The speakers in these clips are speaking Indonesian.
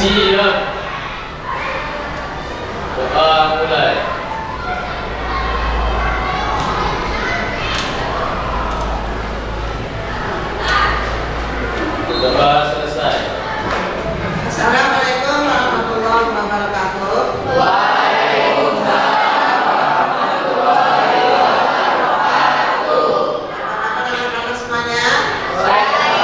Siap. Doa mulai. Doa selesai. Assalamualaikum warahmatullahi wabarakatuh. Apa kabar semuanya? Sehat?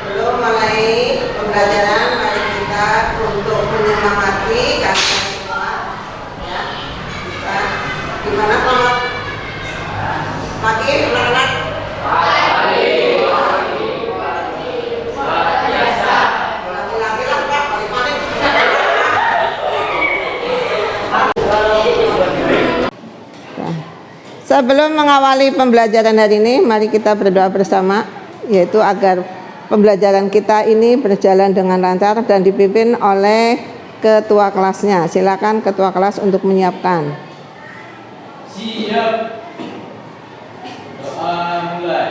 Sebelum mulai pembelajaran, mari kita untuk menyemangati kalian semua, ya. Kita gimana selamat pagi anak-anak? Laki-laki lah Pak, paling paling. Sebelum mengawali pembelajaran hari ini, mari kita berdoa bersama, yaitu agar pembelajaran kita ini berjalan dengan lancar dan dipimpin oleh ketua kelasnya. Silakan ketua kelas untuk menyiapkan. Siap. Doa mulai.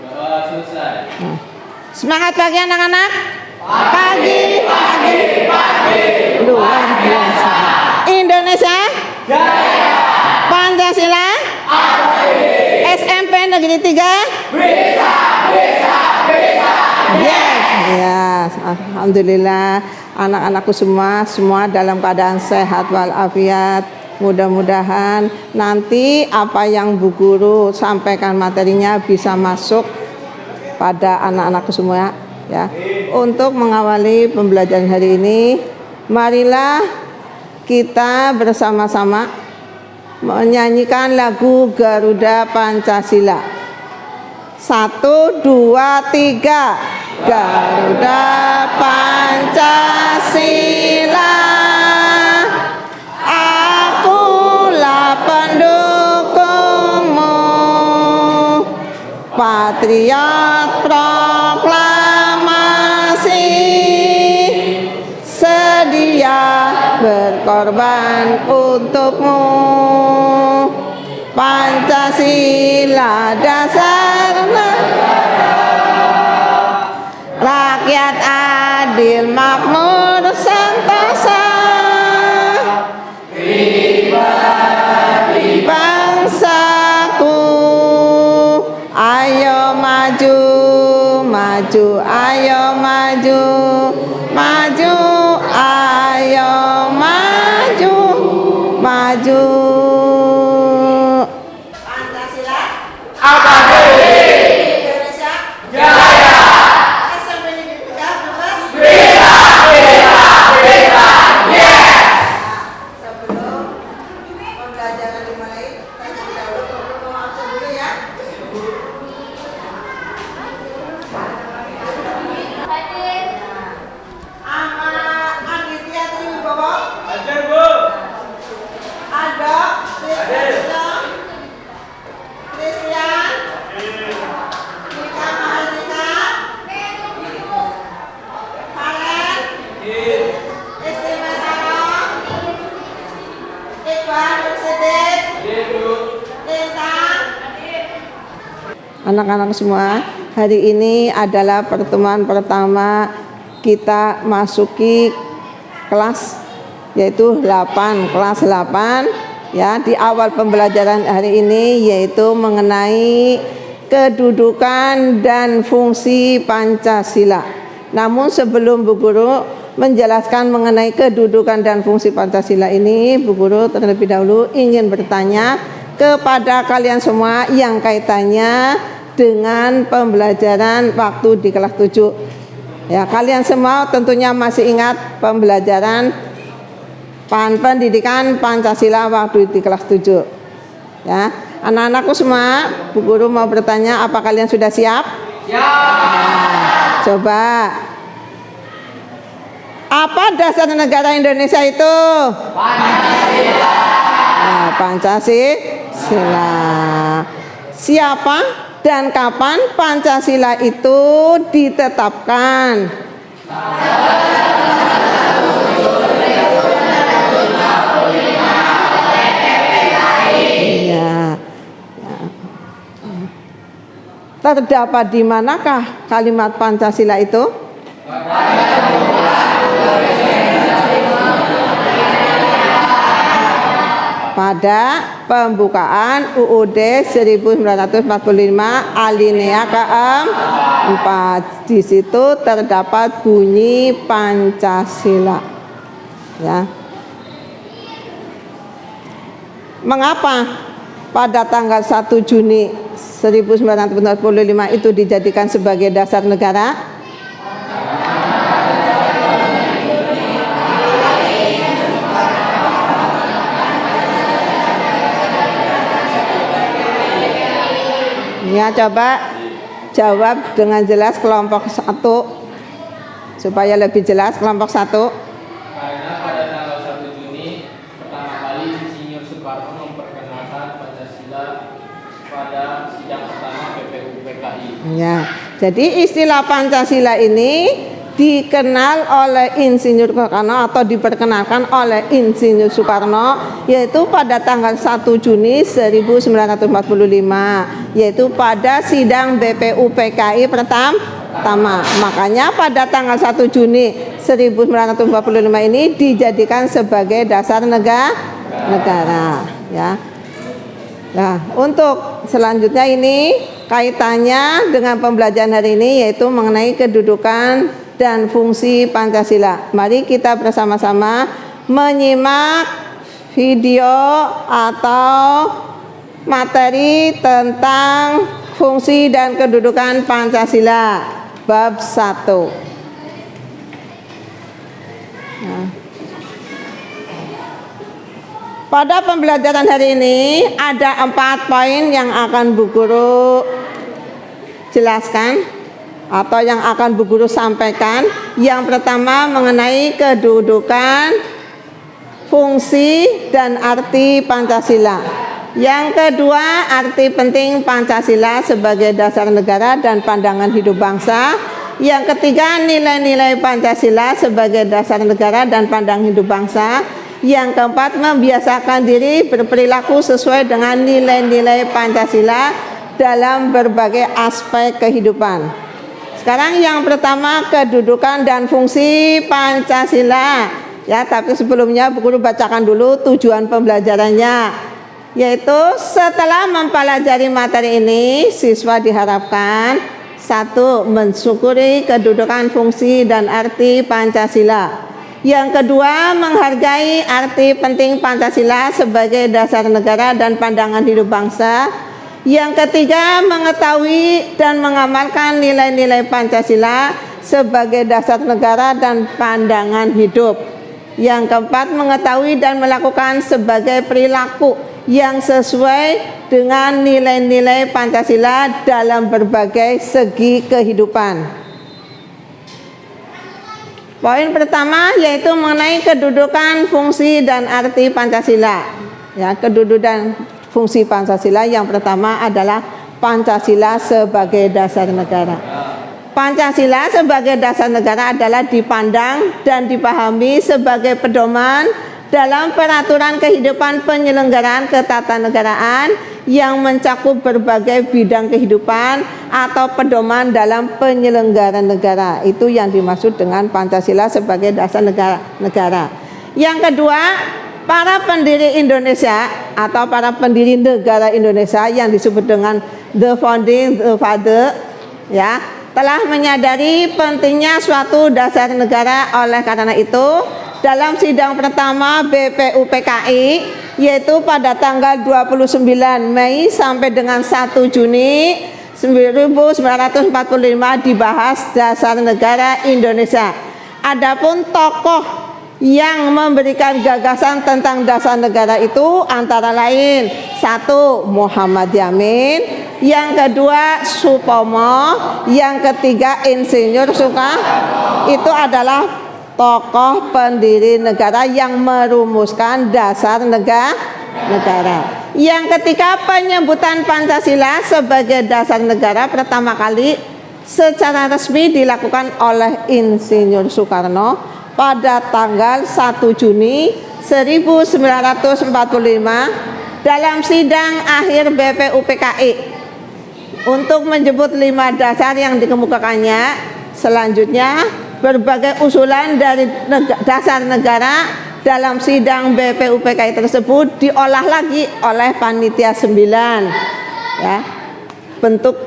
Doa selesai. Semangat pagi anak-anak. Pagi. Luar biasa. Indonesia Jaya. Pancasila SMP Negeri 3 bisa. Yes. Alhamdulillah anak-anakku semua dalam keadaan sehat walafiat. Mudah-mudahan nanti apa yang Bu Guru sampaikan materinya bisa masuk pada anak-anakku semua, ya. Untuk mengawali pembelajaran hari ini, marilah kita bersama-sama menyanyikan lagu Garuda Pancasila. 1, 2, 3. Garuda Pancasila, akulah pendukungmu, patriot proklamasi, sedia berkorban untukmu. Pancasila dasar rakyat adil makmur sentosa, bangsaku ayo maju, ayo maju, ayo maju. Pancasila Indonesia Jaya. SMP Negeri 3 Sebelum pembelajaran dimulai, kita dahulu perlu absen dulu ya. Ahmad Anditya Triwibowo. Hadir, Bu. Ada Christian. Nika Mahardika. Helen. Istri Masaro. Iqbal Nursidin. Lintang. Anak-anak semua, hari ini adalah pertemuan pertama kita masuki kelas, yaitu kelas 8, ya. Di awal pembelajaran hari ini yaitu mengenai kedudukan dan fungsi Pancasila. Namun sebelum Bu Guru menjelaskan mengenai kedudukan dan fungsi Pancasila ini, Bu Guru terlebih dahulu ingin bertanya kepada kalian semua yang kaitannya dengan pembelajaran waktu di kelas 7. Ya, kalian semua tentunya masih ingat pembelajaran pendidikan Pancasila waktu di kelas 7. Ya, anak-anakku semua, Bu Guru mau bertanya, apa kalian sudah siap? Siap. Nah, coba. Apa dasar negara Indonesia itu? Pancasila. Nah, Pancasila. Siapa dan kapan Pancasila itu ditetapkan? terdapat di manakah kalimat Pancasila itu? Pada pembukaan UUD 1945 alinea ke-4. Di situ terdapat bunyi Pancasila. Ya. Mengapa pada tanggal 1 Juni 1945 itu dijadikan sebagai dasar negara? Ya, coba jawab dengan jelas kelompok 1 supaya lebih jelas kelompok 1. Karena pada tanggal 1 Juni pertama kali Insinyur Soekarno memperkenalkan Pancasila pada sidang pertama BPUPKI. Ya, jadi istilah Pancasila ini dikenal oleh Insinyur Soekarno atau diperkenalkan oleh Insinyur Soekarno yaitu pada tanggal 1 Juni 1945, yaitu pada sidang BPUPKI pertama. Makanya pada tanggal 1 Juni 1945 ini dijadikan sebagai dasar negara, ya. Nah, untuk selanjutnya ini kaitannya dengan pembelajaran hari ini yaitu mengenai kedudukan dan fungsi Pancasila. Mari kita bersama-sama menyimak video atau materi tentang fungsi dan kedudukan Pancasila bab 1. Nah, pada pembelajaran hari ini ada 4 poin yang akan Bu Guru jelaskan atau yang akan Bu Guru sampaikan. Yang pertama mengenai kedudukan, fungsi, dan arti Pancasila. Yang kedua, arti penting Pancasila sebagai dasar negara dan pandangan hidup bangsa. Yang ketiga, nilai-nilai Pancasila sebagai dasar negara dan pandangan hidup bangsa. Yang keempat, membiasakan diri berperilaku sesuai dengan nilai-nilai Pancasila dalam berbagai aspek kehidupan. Sekarang yang pertama, kedudukan dan fungsi Pancasila. Ya, tapi sebelumnya Bu Guru bacakan dulu tujuan pembelajarannya. Yaitu setelah mempelajari materi ini, siswa diharapkan 1. Mensyukuri kedudukan, fungsi, dan arti Pancasila. Yang kedua, menghargai arti penting Pancasila sebagai dasar negara dan pandangan hidup bangsa. Yang ketiga, mengetahui dan mengamalkan nilai-nilai Pancasila sebagai dasar negara dan pandangan hidup. Yang keempat, mengetahui dan melakukan sebagai perilaku yang sesuai dengan nilai-nilai Pancasila dalam berbagai segi kehidupan. Poin pertama yaitu mengenai kedudukan, fungsi, dan arti Pancasila. Ya, kedudukan dan fungsi Pancasila yang pertama adalah Pancasila sebagai dasar negara. Pancasila sebagai dasar negara adalah dipandang dan dipahami sebagai pedoman dalam peraturan kehidupan penyelenggaraan ketatanegaraan yang mencakup berbagai bidang kehidupan atau pedoman dalam penyelenggaraan negara. Itu yang dimaksud dengan Pancasila sebagai dasar negara. Yang kedua, para pendiri Indonesia atau para pendiri negara Indonesia yang disebut dengan the founding father, ya, telah menyadari pentingnya suatu dasar negara. Oleh karena itu, dalam sidang pertama BPUPKI yaitu pada tanggal 29 Mei sampai dengan 1 Juni 1945 dibahas dasar negara Indonesia. Adapun tokoh yang memberikan gagasan tentang dasar negara itu antara lain 1. Muhammad Yamin, yang kedua Supomo, yang ketiga Insinyur Soekarno. Itu adalah tokoh pendiri negara yang merumuskan dasar negara. Yang ketiga, penyebutan Pancasila sebagai dasar negara pertama kali secara resmi dilakukan oleh Insinyur Soekarno pada tanggal 1 Juni 1945 dalam sidang akhir BPUPKI. Untuk menjemput 5 dasar yang dikemukakannya, selanjutnya berbagai usulan dari dasar negara dalam sidang BPUPKI tersebut diolah lagi oleh panitia 9 ya.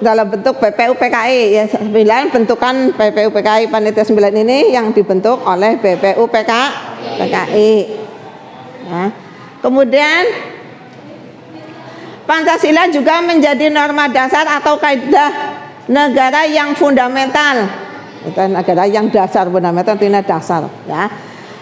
Dalam bentuk BPUPKI ya, 9 bentukan BPUPKI panitia 9 ini yang dibentuk oleh BPUPKI ya. Kemudian Pancasila juga menjadi norma dasar atau kaidah negara yang fundamental. Itu negara yang dasar, fundamental artinya dasar ya.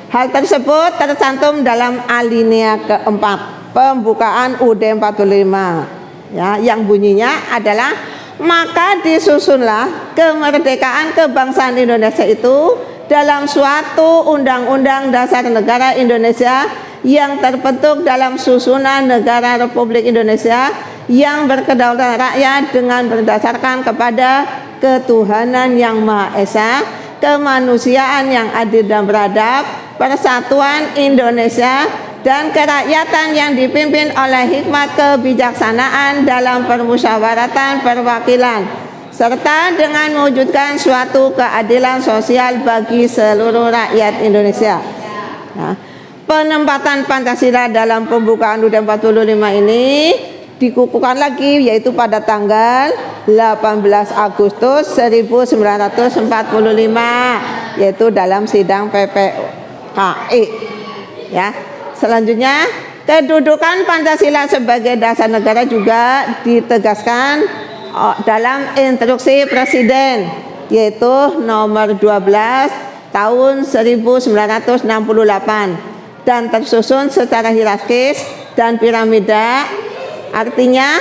Hal tersebut tercantum dalam alinea keempat pembukaan UUD 45 ya, yang bunyinya adalah maka disusunlah kemerdekaan kebangsaan Indonesia itu dalam suatu undang-undang dasar negara Indonesia yang terbentuk dalam susunan negara Republik Indonesia yang berkedaulatan rakyat dengan berdasarkan kepada ketuhanan yang Maha Esa, kemanusiaan yang adil dan beradab, persatuan Indonesia dan kerakyatan yang dipimpin oleh hikmat kebijaksanaan dalam permusyawaratan perwakilan, serta dengan mewujudkan suatu keadilan sosial bagi seluruh rakyat Indonesia. Nah, penempatan Pancasila dalam pembukaan UUD 45 ini dikukuhkan lagi, yaitu pada tanggal 18 Agustus 1945, yaitu dalam sidang PPKI ya. Selanjutnya, kedudukan Pancasila sebagai dasar negara juga ditegaskan dalam instruksi Presiden, yaitu nomor 12 tahun 1968 dan tersusun secara hierarkis dan piramida. Artinya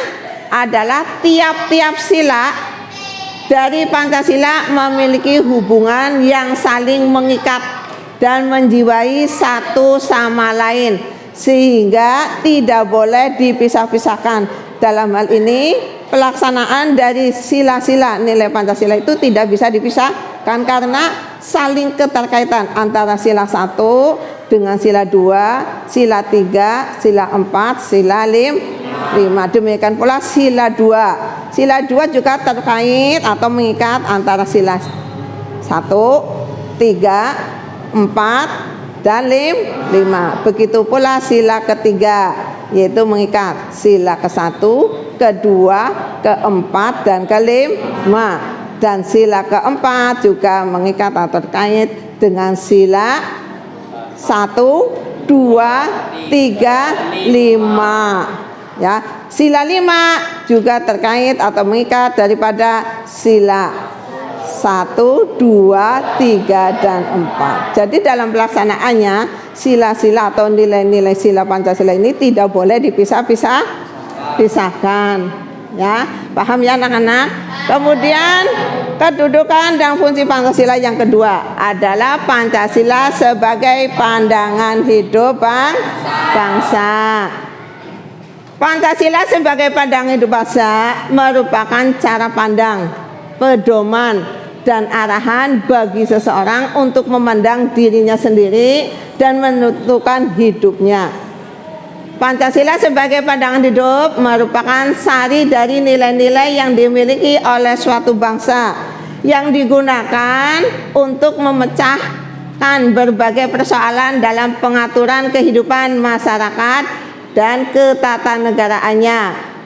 adalah tiap-tiap sila dari Pancasila memiliki hubungan yang saling mengikat dan menjiwai satu sama lain, sehingga tidak boleh dipisah-pisahkan. Dalam hal ini, pelaksanaan dari sila-sila nilai Pancasila itu tidak bisa dipisahkan karena saling keterkaitan antara sila 1 dengan sila 2, sila 3, sila 4, sila 5. Demikian pula sila 2. Sila 2 juga terkait atau mengikat antara sila 1, 3, 4 dan 5. Begitu pula sila ketiga, yaitu mengikat sila ke-1, ke-2, ke-4 dan ke-5. Dan sila ke-4 juga mengikat atau terkait dengan sila 1, 2, 3, 5 ya. Sila 5 juga terkait atau mengikat daripada sila 1, 2, 3, dan 4. Jadi dalam pelaksanaannya sila-sila atau nilai-nilai sila Pancasila ini tidak boleh dipisahkan ya. Paham ya anak-anak? Kemudian kedudukan dan fungsi Pancasila yang kedua adalah Pancasila sebagai pandangan hidup bangsa. Pancasila sebagai pandangan hidup bangsa merupakan cara pandang, pedoman dan arahan bagi seseorang untuk memandang dirinya sendiri dan menentukan hidupnya. Pancasila sebagai pandangan hidup merupakan sari dari nilai-nilai yang dimiliki oleh suatu bangsa yang digunakan untuk memecahkan berbagai persoalan dalam pengaturan kehidupan masyarakat dan ketatanegaraannya,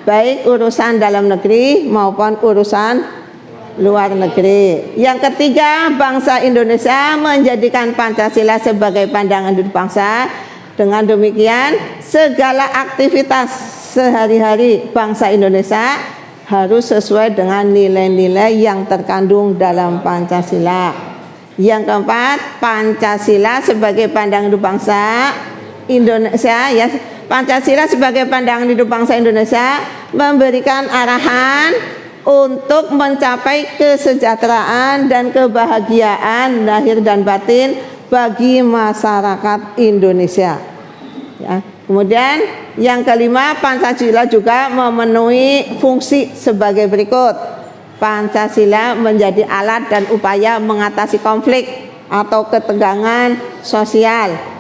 baik urusan dalam negeri maupun urusan luar negeri. Yang ketiga, bangsa Indonesia menjadikan Pancasila sebagai pandangan hidup bangsa. Dengan demikian, segala aktivitas sehari-hari bangsa Indonesia harus sesuai dengan nilai-nilai yang terkandung dalam Pancasila. Yang keempat, Pancasila sebagai pandangan hidup bangsa Indonesia ya. Pancasila sebagai pandangan hidup bangsa Indonesia memberikan arahan untuk mencapai kesejahteraan dan kebahagiaan lahir dan batin bagi masyarakat Indonesia ya. Kemudian yang kelima, Pancasila juga memenuhi fungsi sebagai berikut. Pancasila menjadi alat dan upaya mengatasi konflik atau ketegangan sosial.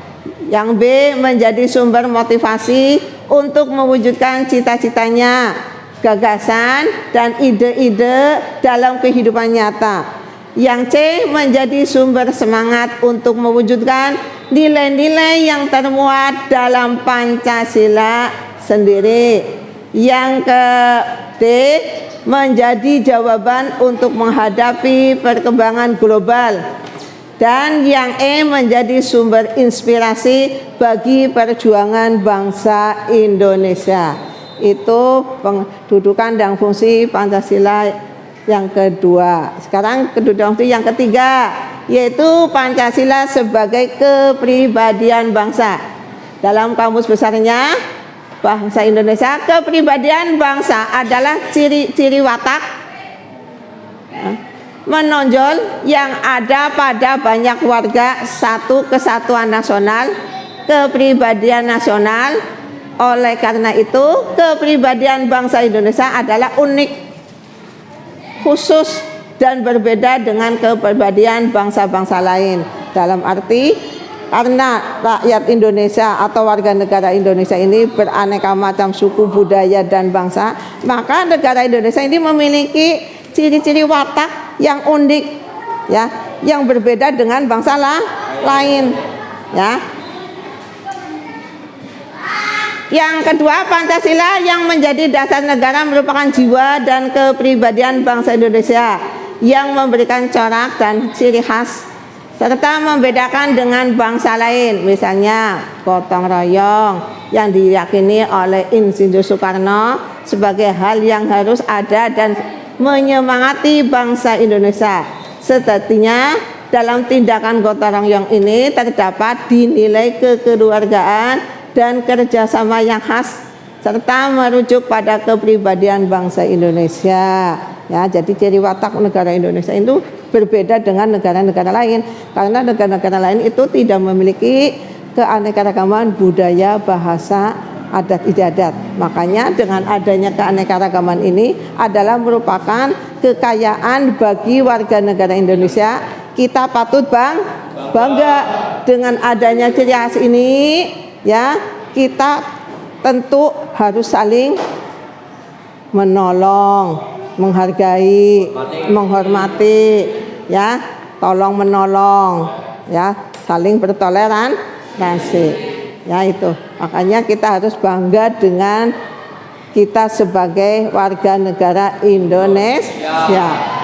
Yang B, menjadi sumber motivasi untuk mewujudkan cita-citanya gagasan, dan ide-ide dalam kehidupan nyata. Yang C, menjadi sumber semangat untuk mewujudkan nilai-nilai yang termuat dalam Pancasila sendiri. Yang ke D, menjadi jawaban untuk menghadapi perkembangan global. Dan yang E, menjadi sumber inspirasi bagi perjuangan bangsa Indonesia. Itu kedudukan dan fungsi Pancasila yang kedua. Sekarang kedudukan yang ketiga, yaitu Pancasila sebagai kepribadian bangsa. Dalam kamus besarnya Bahasa Indonesia, kepribadian bangsa adalah ciri-ciri watak menonjol yang ada pada banyak warga satu kesatuan nasional, kepribadian nasional. Oleh karena itu, kepribadian bangsa Indonesia adalah unik, khusus, dan berbeda dengan kepribadian bangsa-bangsa lain. Dalam arti, karena rakyat Indonesia atau warga negara Indonesia ini beraneka macam suku, budaya, dan bangsa, maka negara Indonesia ini memiliki ciri-ciri watak yang unik, ya, yang berbeda dengan bangsa lain, ya. Yang kedua, Pancasila yang menjadi dasar negara merupakan jiwa dan kepribadian bangsa Indonesia yang memberikan corak dan ciri khas serta membedakan dengan bangsa lain, misalnya gotong royong yang diyakini oleh Insinyur Soekarno sebagai hal yang harus ada dan menyemangati bangsa Indonesia. Sejatinya dalam tindakan gotong royong ini terdapat dinilai kekeluargaan dan kerjasama yang khas serta merujuk pada kepribadian bangsa Indonesia. Ya, jadi ciri watak negara Indonesia itu berbeda dengan negara-negara lain karena negara-negara lain itu tidak memiliki keanekaragaman budaya, bahasa, adat istiadat. Makanya dengan adanya keanekaragaman ini adalah merupakan kekayaan bagi warga negara Indonesia. Kita patut bangga dengan adanya ciri khas ini. Ya, kita tentu harus saling menolong, menghargai, menghormati, ya, tolong menolong, ya, saling bertoleransi, ya itu. Makanya kita harus bangga dengan kita sebagai warga negara Indonesia.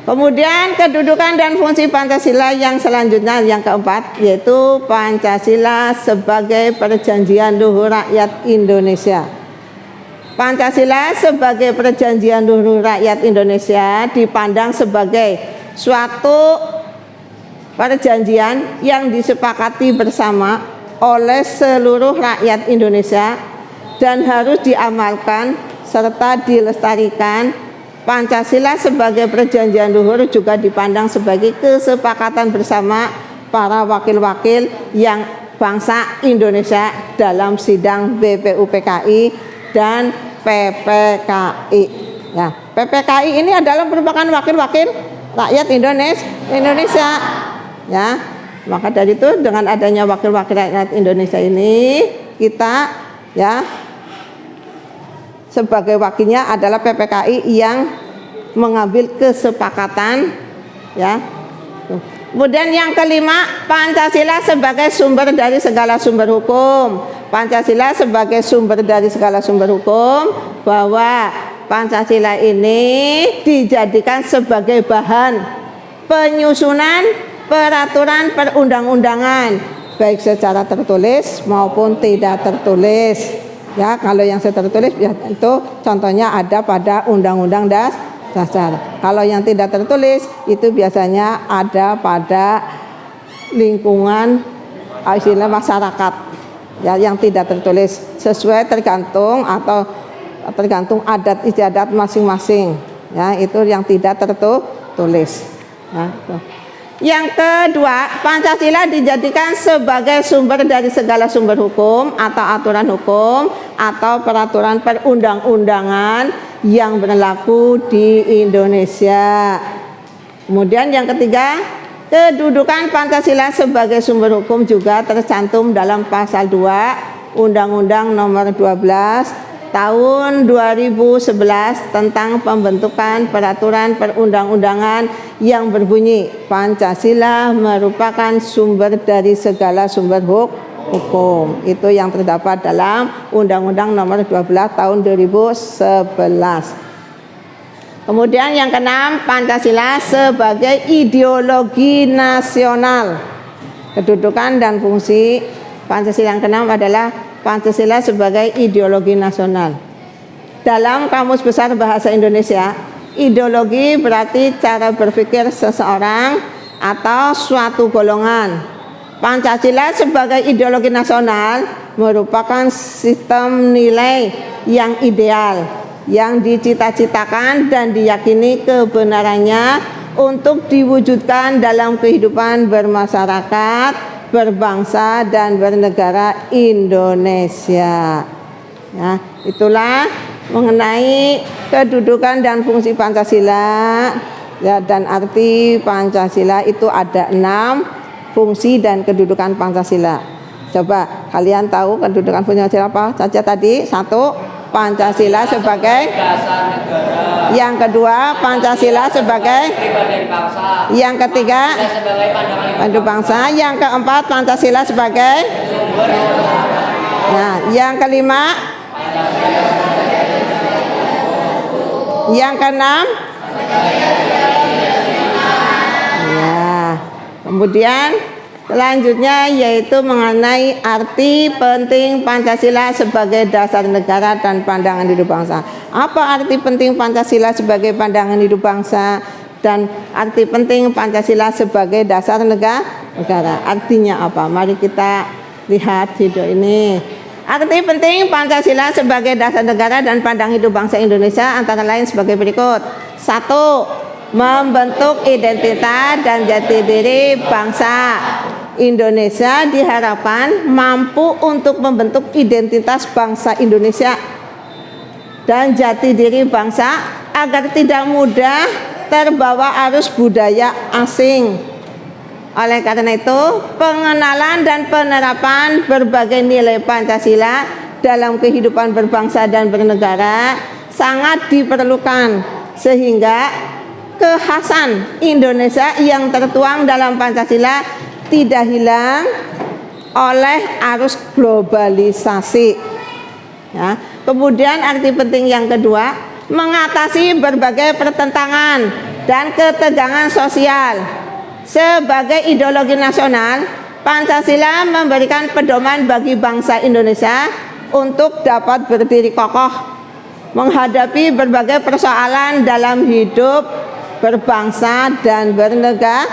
Kemudian kedudukan dan fungsi Pancasila yang selanjutnya yang keempat, yaitu Pancasila sebagai perjanjian luhur rakyat Indonesia. Pancasila sebagai perjanjian luhur rakyat Indonesia dipandang sebagai suatu perjanjian yang disepakati bersama oleh seluruh rakyat Indonesia dan harus diamalkan serta dilestarikan. Pancasila sebagai perjanjian luhur juga dipandang sebagai kesepakatan bersama para wakil-wakil yang bangsa Indonesia dalam sidang BPUPKI dan PPKI. Ya, PPKI ini adalah merupakan wakil-wakil rakyat Indonesia. Ya, maka dari itu dengan adanya wakil-wakil rakyat Indonesia ini, kita, ya, sebagai wakilnya adalah PPKI yang mengambil kesepakatan, ya. Kemudian yang kelima, Pancasila sebagai sumber dari segala sumber hukum. Pancasila sebagai sumber dari segala sumber hukum, bahwa Pancasila ini dijadikan sebagai bahan penyusunan peraturan perundang-undangan, baik secara tertulis maupun tidak tertulis. Ya, kalau yang tertulis ya, itu contohnya ada pada Undang-Undang Dasar. Kalau yang tidak tertulis itu biasanya ada pada lingkungan istilah masyarakat, ya, yang tidak tertulis sesuai tergantung adat istiadat masing-masing. Ya, itu yang tidak tertulis. Nah, itu. Yang kedua, Pancasila dijadikan sebagai sumber dari segala sumber hukum atau aturan hukum atau peraturan perundang-undangan yang berlaku di Indonesia. Kemudian yang ketiga, kedudukan Pancasila sebagai sumber hukum juga tercantum dalam pasal 2 Undang-Undang Nomor 12 tahun 2011 tentang pembentukan peraturan perundang-undangan yang berbunyi Pancasila merupakan sumber dari segala sumber hukum. Itu yang terdapat dalam Undang-Undang Nomor 12 Tahun 2011. Kemudian yang keenam, Pancasila sebagai ideologi nasional. Kedudukan dan fungsi Pancasila yang keenam adalah Pancasila sebagai ideologi nasional. Dalam Kamus Besar Bahasa Indonesia, ideologi berarti cara berpikir seseorang atau suatu golongan. Pancasila sebagai ideologi nasional merupakan sistem nilai yang ideal, yang dicita-citakan dan diyakini kebenarannya untuk diwujudkan dalam kehidupan bermasyarakat, berbangsa, dan bernegara Indonesia. Ya, itulah mengenai kedudukan dan fungsi Pancasila. Ya, dan arti Pancasila itu ada 6 fungsi dan kedudukan Pancasila. Coba kalian tahu kedudukan Pancasila apa saja tadi? 1. Pancasila sebagai dasar negara. Yang kedua, Pancasila sebagai Pribadi bangsa. Yang ketiga, Sebagai pandangan pandu bangsa. Yang keempat, Pancasila sebagai sumber. Nah, yang kelima, yang keenam, ya. Kemudian selanjutnya yaitu mengenai arti penting Pancasila sebagai dasar negara dan pandangan hidup bangsa. Apa arti penting Pancasila sebagai pandangan hidup bangsa dan arti penting Pancasila sebagai dasar negara? Artinya apa? Mari kita lihat video ini. Arti penting Pancasila sebagai dasar negara dan pandangan hidup bangsa Indonesia antara lain sebagai berikut. 1. Membentuk identitas dan jati diri bangsa Indonesia diharapkan mampu untuk membentuk identitas bangsa Indonesia dan jati diri bangsa agar tidak mudah terbawa arus budaya asing. Oleh karena itu, pengenalan dan penerapan berbagai nilai Pancasila dalam kehidupan berbangsa dan bernegara sangat diperlukan sehingga kekhasan Indonesia yang tertuang dalam Pancasila tidak hilang oleh arus globalisasi. Ya. Kemudian arti penting yang kedua, mengatasi berbagai pertentangan dan ketegangan sosial. Sebagai ideologi nasional, Pancasila memberikan pedoman bagi bangsa Indonesia untuk dapat berdiri kokoh menghadapi berbagai persoalan dalam hidup berbangsa dan bernegara.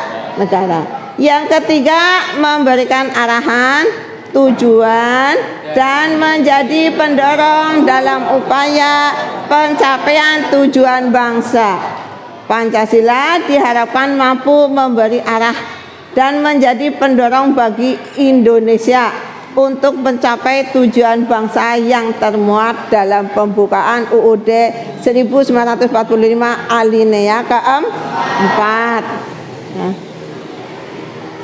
Yang ketiga, memberikan arahan, tujuan, dan menjadi pendorong dalam upaya pencapaian tujuan bangsa. Pancasila diharapkan mampu memberi arah dan menjadi pendorong bagi Indonesia untuk mencapai tujuan bangsa yang termuat dalam pembukaan UUD 1945 alinea keempat. Nah,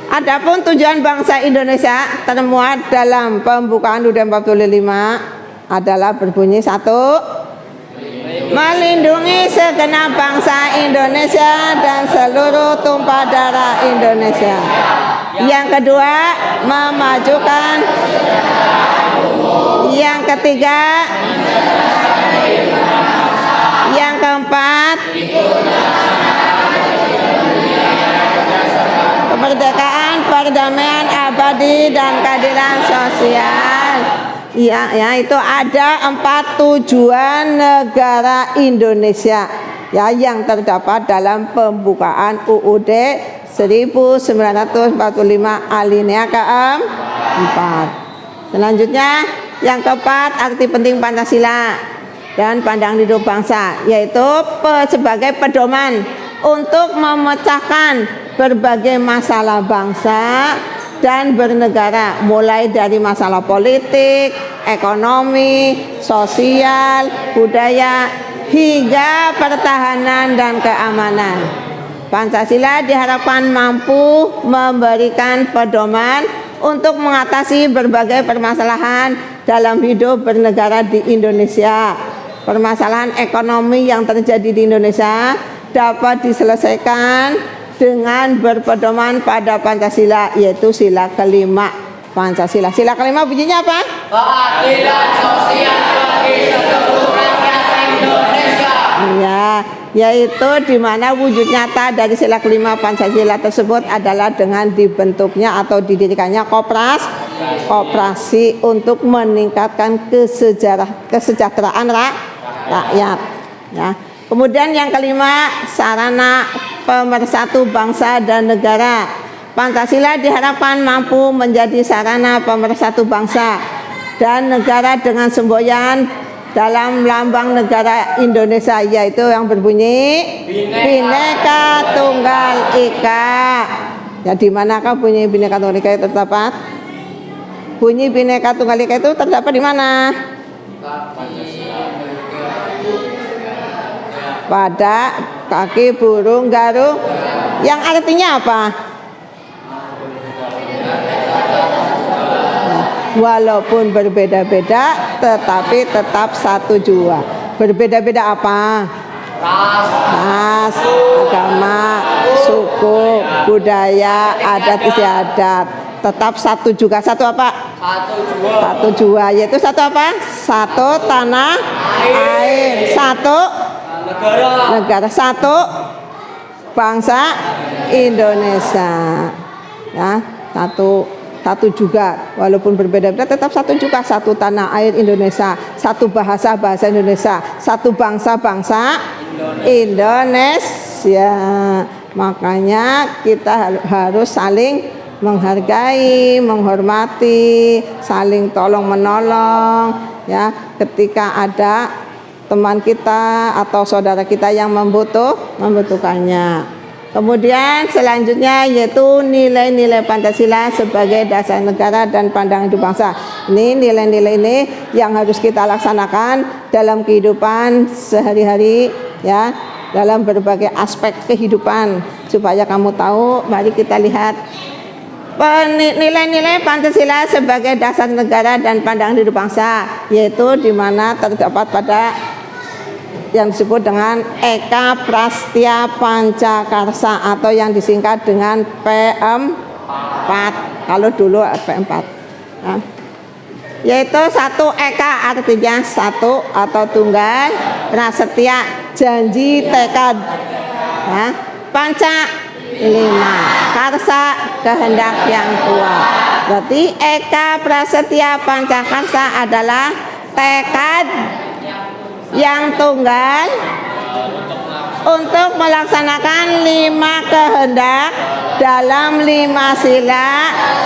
adapun tujuan bangsa Indonesia termuat dalam pembukaan UUD 45 adalah berbunyi 1. Melindungi segenap bangsa Indonesia dan seluruh tumpah darah Indonesia. Yang kedua, memajukan. Yang ketiga, yang keempat, kemerdekaan, perdamaian abadi dan keadilan sosial. Ya, itu ada 4 tujuan negara Indonesia ya yang terdapat dalam pembukaan UUD 1945 alinea keempat. Selanjutnya yang keempat, arti penting Pancasila dan pandangan hidup bangsa, yaitu sebagai pedoman untuk memecahkan berbagai masalah bangsa dan bernegara, mulai dari masalah politik, ekonomi, sosial, budaya, hingga pertahanan dan keamanan. Pancasila diharapkan mampu memberikan pedoman untuk mengatasi berbagai permasalahan dalam hidup bernegara di Indonesia. Permasalahan ekonomi yang terjadi di Indonesia dapat diselesaikan dengan berpedoman pada Pancasila, yaitu sila kelima Pancasila. Sila kelima bunyinya apa? Keadilan sosial bagi seluruh rakyat Indonesia. Ya, yaitu di mana wujud nyata dari sila kelima Pancasila tersebut adalah dengan dibentuknya atau didirikannya koperasi untuk meningkatkan kesejahteraan rakyat. Ya. Kemudian yang kelima, sarana pemersatu bangsa dan negara. Pancasila diharapkan mampu menjadi sarana pemersatu bangsa dan negara dengan semboyan dalam lambang negara Indonesia, yaitu yang berbunyi Bhinneka Tunggal Ika. Ya, di manakah bunyi Bhinneka Tunggal Ika itu terdapat? Bunyi Bhinneka Tunggal Ika itu terdapat di mana? Pada kaki burung garuh, yang artinya apa? Walaupun berbeda-beda tetapi tetap satu jua. Berbeda-beda apa? Ras, agama, suku, budaya, adat istiadat. Tetap satu juga. Satu apa? Satu jua. Yaitu satu apa? Satu tanah air. Satu negara, satu bangsa Indonesia. Ya, satu juga, walaupun berbeda-beda tetap satu juga. Satu tanah air Indonesia, satu bahasa Indonesia, satu bangsa Indonesia. Makanya kita harus saling menghargai, menghormati, saling tolong menolong. Ya, ketika ada teman kita atau saudara kita yang membutuhkannya. Kemudian selanjutnya yaitu nilai-nilai Pancasila sebagai dasar negara dan pandangan hidup bangsa. Ini nilai-nilai ini yang harus kita laksanakan dalam kehidupan sehari-hari, ya, dalam berbagai aspek kehidupan. Supaya kamu tahu, mari kita lihat nilai-nilai Pancasila sebagai dasar negara dan pandangan hidup bangsa, yaitu di mana terdapat pada yang disebut dengan Eka Prastya Pancakarsa atau yang disingkat dengan P4. Kalau dulu P4. Nah, yaitu satu Eka artinya satu atau tunggal, prasetya janji tekad. Nah, Panca lima, karsa kehendak yang kuat. Berarti Eka Prasetya Pancakarsa adalah tekad yang tunggal untuk melaksanakan 5 kehendak dalam 5 sila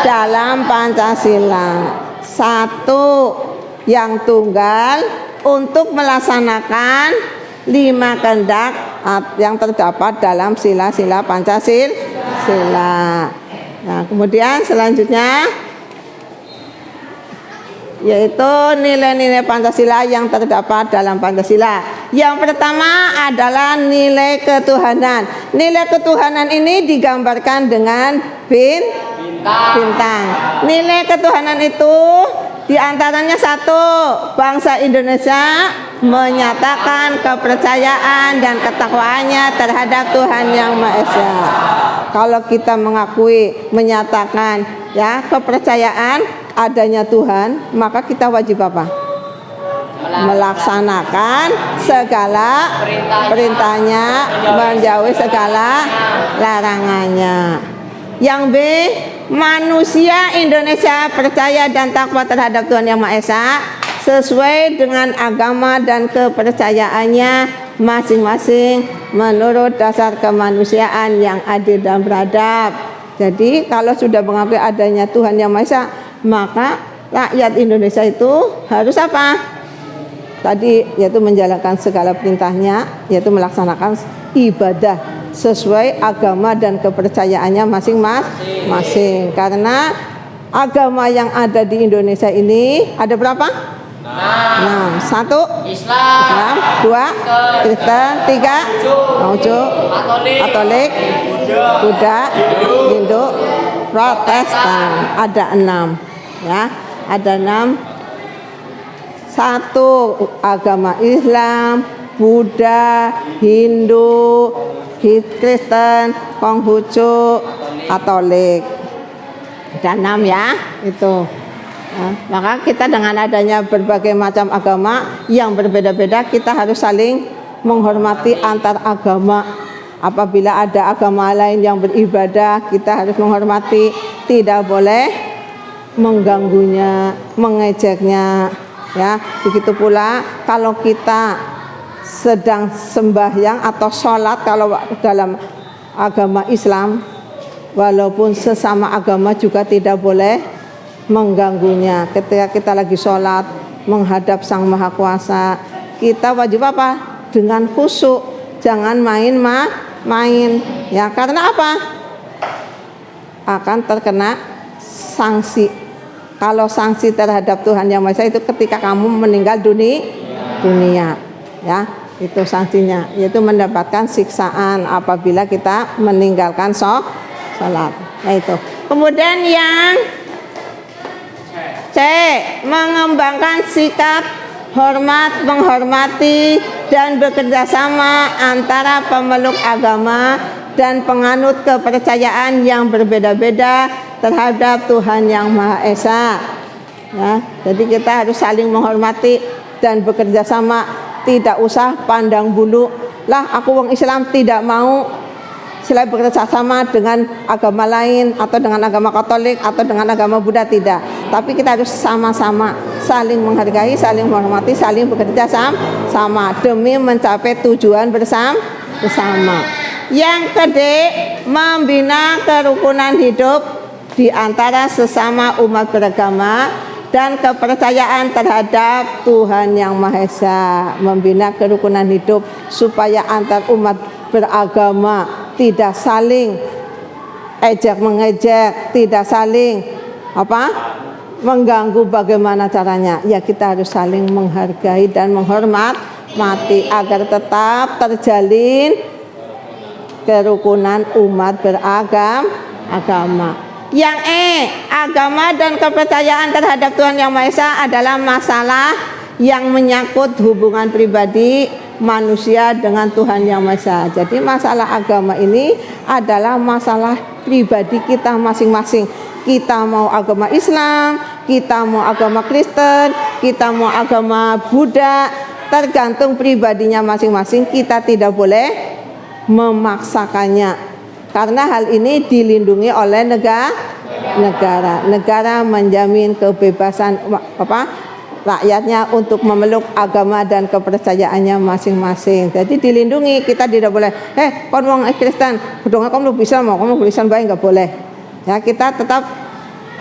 dalam Pancasila. Satu yang tunggal untuk melaksanakan 5 kehendak yang terdapat dalam sila-sila Pancasila. Nah, kemudian selanjutnya yaitu nilai-nilai Pancasila yang terdapat dalam Pancasila. Yang pertama adalah nilai ketuhanan. Nilai ketuhanan ini digambarkan dengan bintang. Nilai ketuhanan itu diantaranya satu, bangsa Indonesia menyatakan kepercayaan dan ketakwaannya terhadap Tuhan Yang Maha Esa. Kalau kita mengakui, menyatakan ya kepercayaan adanya Tuhan, maka kita wajib apa? Melaksanakan segala perintahnya, menjauhi segala larangannya. Yang B, manusia Indonesia percaya dan takwa terhadap Tuhan Yang Maha Esa sesuai dengan agama dan kepercayaannya masing-masing menurut dasar kemanusiaan yang adil dan beradab. Jadi kalau sudah mengakui adanya Tuhan Yang Maha Esa, maka rakyat Indonesia itu harus apa? Tadi yaitu menjalankan segala perintahnya, yaitu melaksanakan ibadah sesuai agama dan kepercayaannya masing-masing. Karena agama yang ada di Indonesia ini ada berapa? 6. 1 Islam, 2 Kristen, 3 Katolik, Buddha, Hindu, Protestan. Ada 6, ya. Ada 6. 1 agama Islam, Buddha, Hindu, Kristen, Konghucu, Katolik. Ada 6 ya, itu. Nah, maka kita dengan adanya berbagai macam agama yang berbeda-beda, kita harus saling menghormati antar agama. Apabila ada agama lain yang beribadah, kita harus menghormati, tidak boleh mengganggunya, mengejeknya, ya. Begitu pula kalau kita sedang sembahyang atau sholat, kalau dalam agama Islam, walaupun sesama agama juga tidak boleh mengganggunya. Ketika kita lagi sholat menghadap Sang Maha Kuasa, kita wajib apa? Dengan khusyuk, jangan main, ya. Karena apa? Akan terkena sanksi. Kalau sanksi terhadap Tuhan Yang Maha Esa itu ketika kamu meninggal dunia, ya. Itu sanksinya, yaitu mendapatkan siksaan apabila kita meninggalkan sholat. Nah, itu. Kemudian yang C, mengembangkan sikap hormat, menghormati dan bekerja sama antara pemeluk agama dan penganut kepercayaan yang berbeda-beda terhadap Tuhan Yang Maha Esa. Ya, jadi kita harus saling menghormati dan bekerja sama, tidak usah pandang bulu. Lah, aku wong Islam tidak mau selain bekerja sama dengan agama lain atau dengan agama Katolik atau dengan agama Buddha, tidak. Tapi kita harus sama-sama saling menghargai, saling menghormati, saling bekerja sama demi mencapai tujuan bersama. Yang kedua, membina kerukunan hidup di antara sesama umat beragama dan kepercayaan terhadap Tuhan Yang Maha Esa. Membina kerukunan hidup supaya antar umat beragama tidak saling ejek mengejek, tidak saling mengganggu. Bagaimana caranya? Ya, kita harus saling menghargai dan menghormati agar tetap terjalin kerukunan umat beragama. Yang agama dan kepercayaan terhadap Tuhan Yang Maha Esa adalah masalah yang menyangkut hubungan pribadi manusia dengan Tuhan Yang Maha Esa. Jadi masalah agama ini adalah masalah pribadi kita masing-masing. Kita mau agama Islam, kita mau agama Kristen, kita mau agama Buddha, tergantung pribadinya masing-masing. Kita tidak boleh memaksakannya, karena hal ini dilindungi oleh negara. Negara menjamin kebebasan rakyatnya untuk memeluk agama dan kepercayaannya masing-masing. Jadi dilindungi, kita tidak boleh kon wong Kristen, bedonga kamu bisa mau kamu Kristen baik, nggak boleh. Ya, kita tetap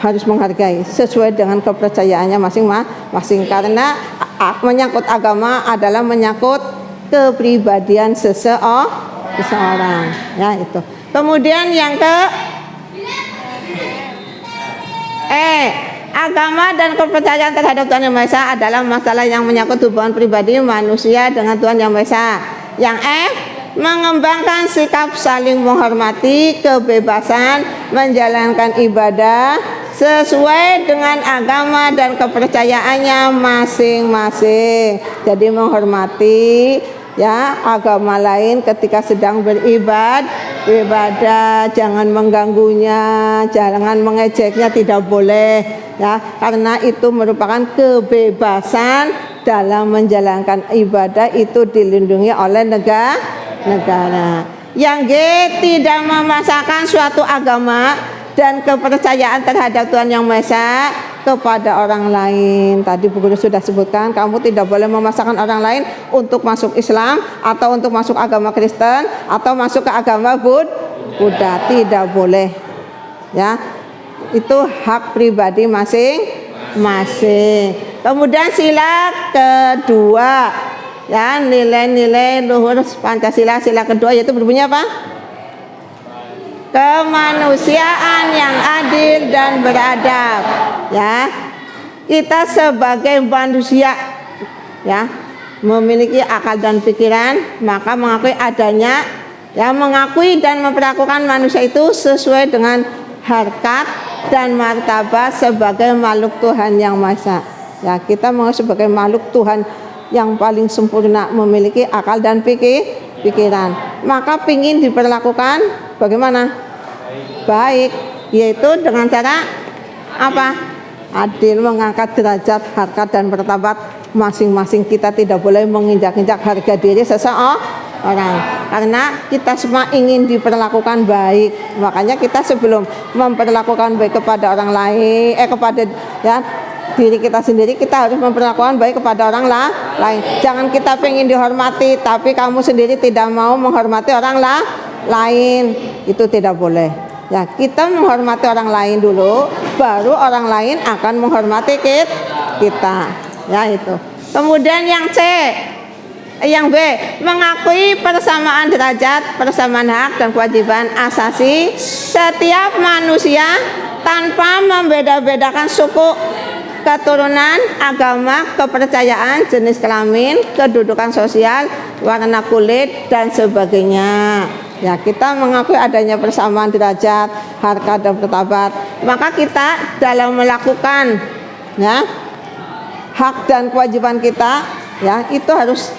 harus menghargai sesuai dengan kepercayaannya masing-masing, karena menyangkut agama adalah menyangkut kepribadian seseorang. Ya, itu. Kemudian yang agama dan kepercayaan terhadap Tuhan Yang Maha Esa adalah masalah yang menyangkut hubungan pribadi manusia dengan Tuhan Yang Maha Esa. Yang mengembangkan sikap saling menghormati, kebebasan menjalankan ibadah sesuai dengan agama dan kepercayaannya masing-masing. Jadi menghormati agama lain ketika sedang beribadah, jangan mengganggunya, jangan mengejeknya, tidak boleh, ya, karena itu merupakan kebebasan dalam menjalankan ibadah, itu dilindungi oleh negara. Yang G, tidak memaksakan suatu agama dan kepercayaan terhadap Tuhan Yang Maha Esa kepada orang lain. Tadi Bu Guru sudah sebutkan, kamu tidak boleh memaksakan orang lain untuk masuk Islam atau untuk masuk agama Kristen atau masuk ke agama Buddha, tidak boleh. Ya, itu hak pribadi masing-masing. Kemudian sila kedua, ya, nilai-nilai luhur Pancasila, sila kedua yaitu berbunyi apa? Kemanusiaan yang adil dan beradab. Ya, kita sebagai manusia, ya, memiliki akal dan pikiran, maka mengakui adanya, ya, mengakui dan memperlakukan manusia itu sesuai dengan harkat dan martabat sebagai makhluk Tuhan yang Maha Esa. Ya, kita mau sebagai makhluk Tuhan yang paling sempurna, memiliki akal dan pikiran. Maka pingin diperlakukan bagaimana? Baik, yaitu dengan cara apa? Adil, mengangkat derajat, harkat dan martabat masing-masing. Kita tidak boleh menginjak-injak harga diri seseorang, karena kita semua ingin diperlakukan baik. Makanya kita sebelum memperlakukan baik kepada orang lain, kepada diri kita sendiri, kita harus memperlakukan baik kepada orang lain. Jangan kita pengen dihormati tapi kamu sendiri tidak mau menghormati orang lain. Itu tidak boleh. Ya, kita menghormati orang lain dulu, baru orang lain akan menghormati kita. Ya, itu. Kemudian yang B, mengakui persamaan derajat, persamaan hak dan kewajiban asasi setiap manusia tanpa membeda-bedakan suku, keturunan, agama, kepercayaan, jenis kelamin, kedudukan sosial, warna kulit dan sebagainya. Ya, kita mengakui adanya persamaan derajat, harkat dan martabat. Maka kita dalam melakukan hak dan kewajiban kita, itu harus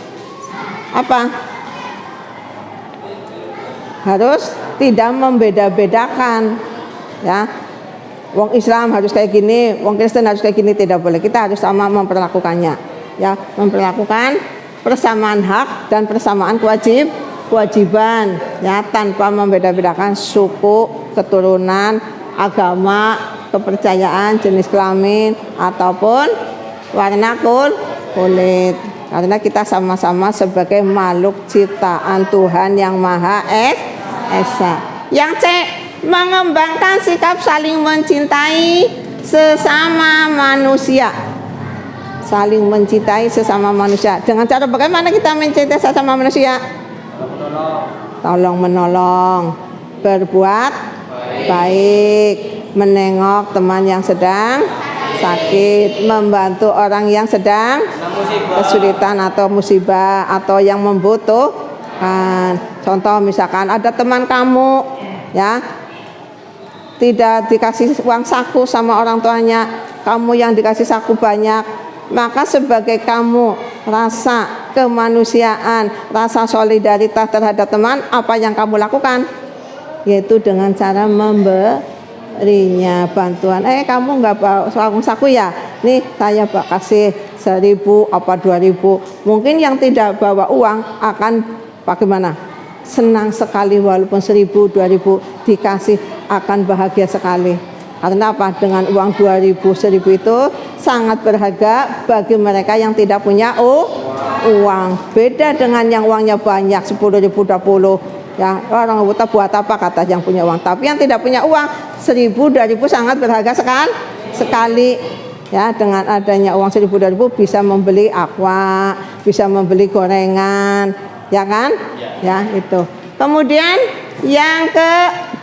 apa? Harus tidak membeda-bedakan. Ya. Wong Islam harus kayak gini, wong Kristen harus kayak gini, tidak boleh. Kita harus sama memperlakukannya. Ya, memperlakukan persamaan hak dan persamaan kewajiban, ya, tanpa membeda-bedakan suku, keturunan, agama, kepercayaan, jenis kelamin ataupun warna kulit. Karena kita sama-sama sebagai makhluk ciptaan Tuhan yang Maha Esa. Yang C, mengembangkan sikap saling mencintai sesama manusia. Saling mencintai sesama manusia. Dengan cara bagaimana kita mencintai sesama manusia? Tolong menolong, berbuat baik, menengok teman yang sedang sakit, membantu orang yang sedang kesulitan atau musibah atau yang membutuhkan. Contoh misalkan ada teman kamu, ya, tidak dikasih uang saku sama orang tuanya, kamu yang dikasih saku banyak, maka sebagai kamu rasa kemanusiaan, rasa solidaritas terhadap teman, apa yang kamu lakukan? Yaitu dengan cara memberinya bantuan. Kamu nggak bawa uang saku ya? Nih saya kasih 1.000 apa 2.000. Mungkin yang tidak bawa uang akan bagaimana? Senang sekali, walaupun 1.000, 2.000 dikasih akan bahagia sekali. Karena apa? Dengan uang 2.000, 1.000 itu sangat berharga bagi mereka yang tidak punya uang. Beda dengan yang uangnya banyak, 10.000, 20. Ya, orang buat apa kata yang punya uang. Tapi yang tidak punya uang, 1.000, 2.000 sangat berharga sekali. Ya, dengan adanya uang 1.000, 2.000 bisa membeli aqua, bisa membeli gorengan, ya kan? Ya, itu. Kemudian yang ke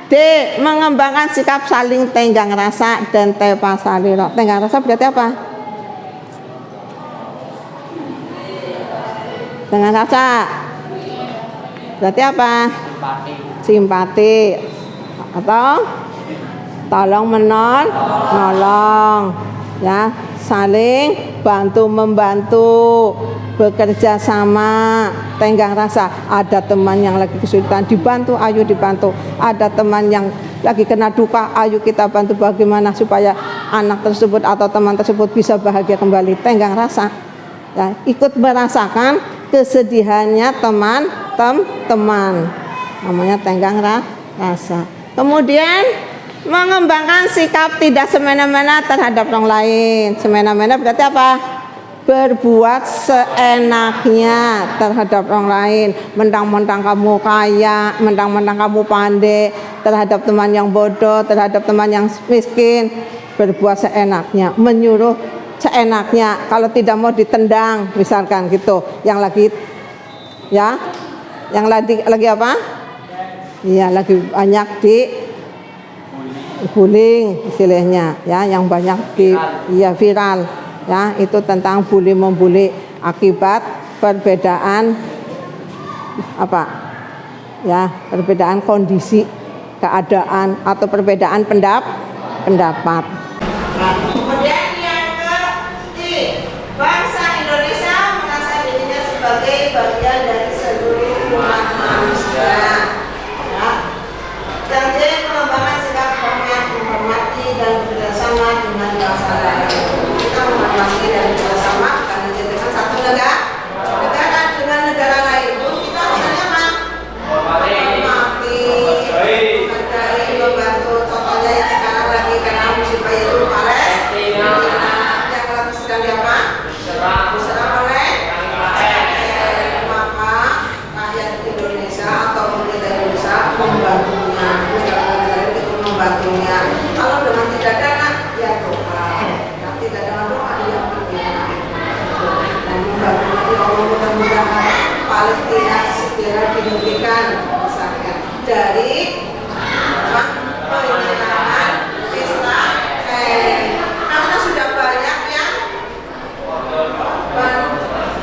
D, mengembangkan sikap saling tenggang rasa dan tepasaliro. Tenggang rasa berarti apa? Tenggang rasa berarti apa? Simpati atau tolong menolong, ya, saling bantu membantu, bekerja sama, tenggang rasa. Ada teman yang lagi kesulitan, dibantu, ayo dibantu. Ada teman yang lagi kena duka, ayo kita bantu bagaimana supaya anak tersebut atau teman tersebut bisa bahagia kembali. Tenggang rasa, ya, ikut merasakan kesedihannya teman-teman, namanya tenggang rasa. Kemudian mengembangkan sikap tidak semena-mena terhadap orang lain. Semena-mena berarti apa? Berbuat seenaknya terhadap orang lain. Mentang-mentang kamu kaya, mentang-mentang kamu pandai, terhadap teman yang bodoh, terhadap teman yang miskin, berbuat seenaknya, menyuruh seenaknya. Kalau tidak mau ditendang misalkan gitu. Yang lagi, ya, yang lagi apa? Iya, lagi banyak di bullying istilahnya, ya, yang banyak di viral, ya, itu tentang bully membuli akibat perbedaan apa, ya, perbedaan kondisi keadaan atau perbedaan pendapat. Nah, kemudian yang ketiga, bangsa Indonesia merasa dirinya sebagai bagian dari seluruh umat manusia. Ya. Janji pengembangan sikap hormat, menghormati dan bekerjasama dengan bangsa lain. Kita menghormati dan bekerjasama karena dengan satu negara dengan negara lain pun kita harusnya apa? Menghormati, menghargai, membantu. Contohnya yang sekarang lagi karena musibah itu Palestina yang lagi sedang apa? Diserang oleh maka rakyat Indonesia atau pemerintah Indonesia membantunya, negara-negara itu membantunya. Kalau dengan tidak dana, ya doa. Yang tidak dengan doa, ya bagaimana? Dan membantunya, ya Allah, mudah-mudahan Palestina segera dihentikan misalnya dari penyerangan Israel. Karena sudah banyak yang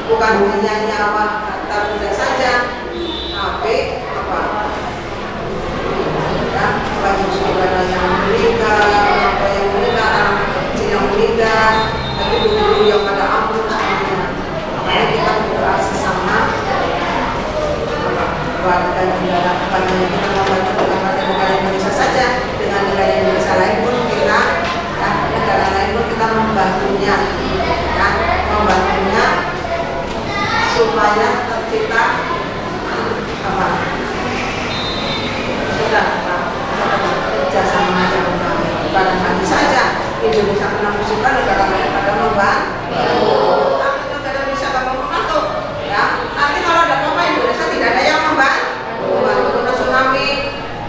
bukan hanya nyawa harta benda saja, tapi apa? Ya, banyak saudara yang meninggal, apa yang meninggal, anak kecil yang meninggal, tapi dulu yang pada ampun semuanya. Makanya kita berdoa sesama warga negara, bukan hanya kita membantu dengan warga negara Indonesia saja, dengan negara Indonesia lain pun kita, ya, negara lain pun kita membantunya, ya, membantunya supaya tercipta apa? Sudah kerjasama yang baik. Barangkali saja Indonesia kena musibah, negara lain pada membantu. Tapi negara Indonesia tak mau membantu, ya. Nanti kalau ada apa-apa Indonesia tidak ada yang membantu. Kena tsunami,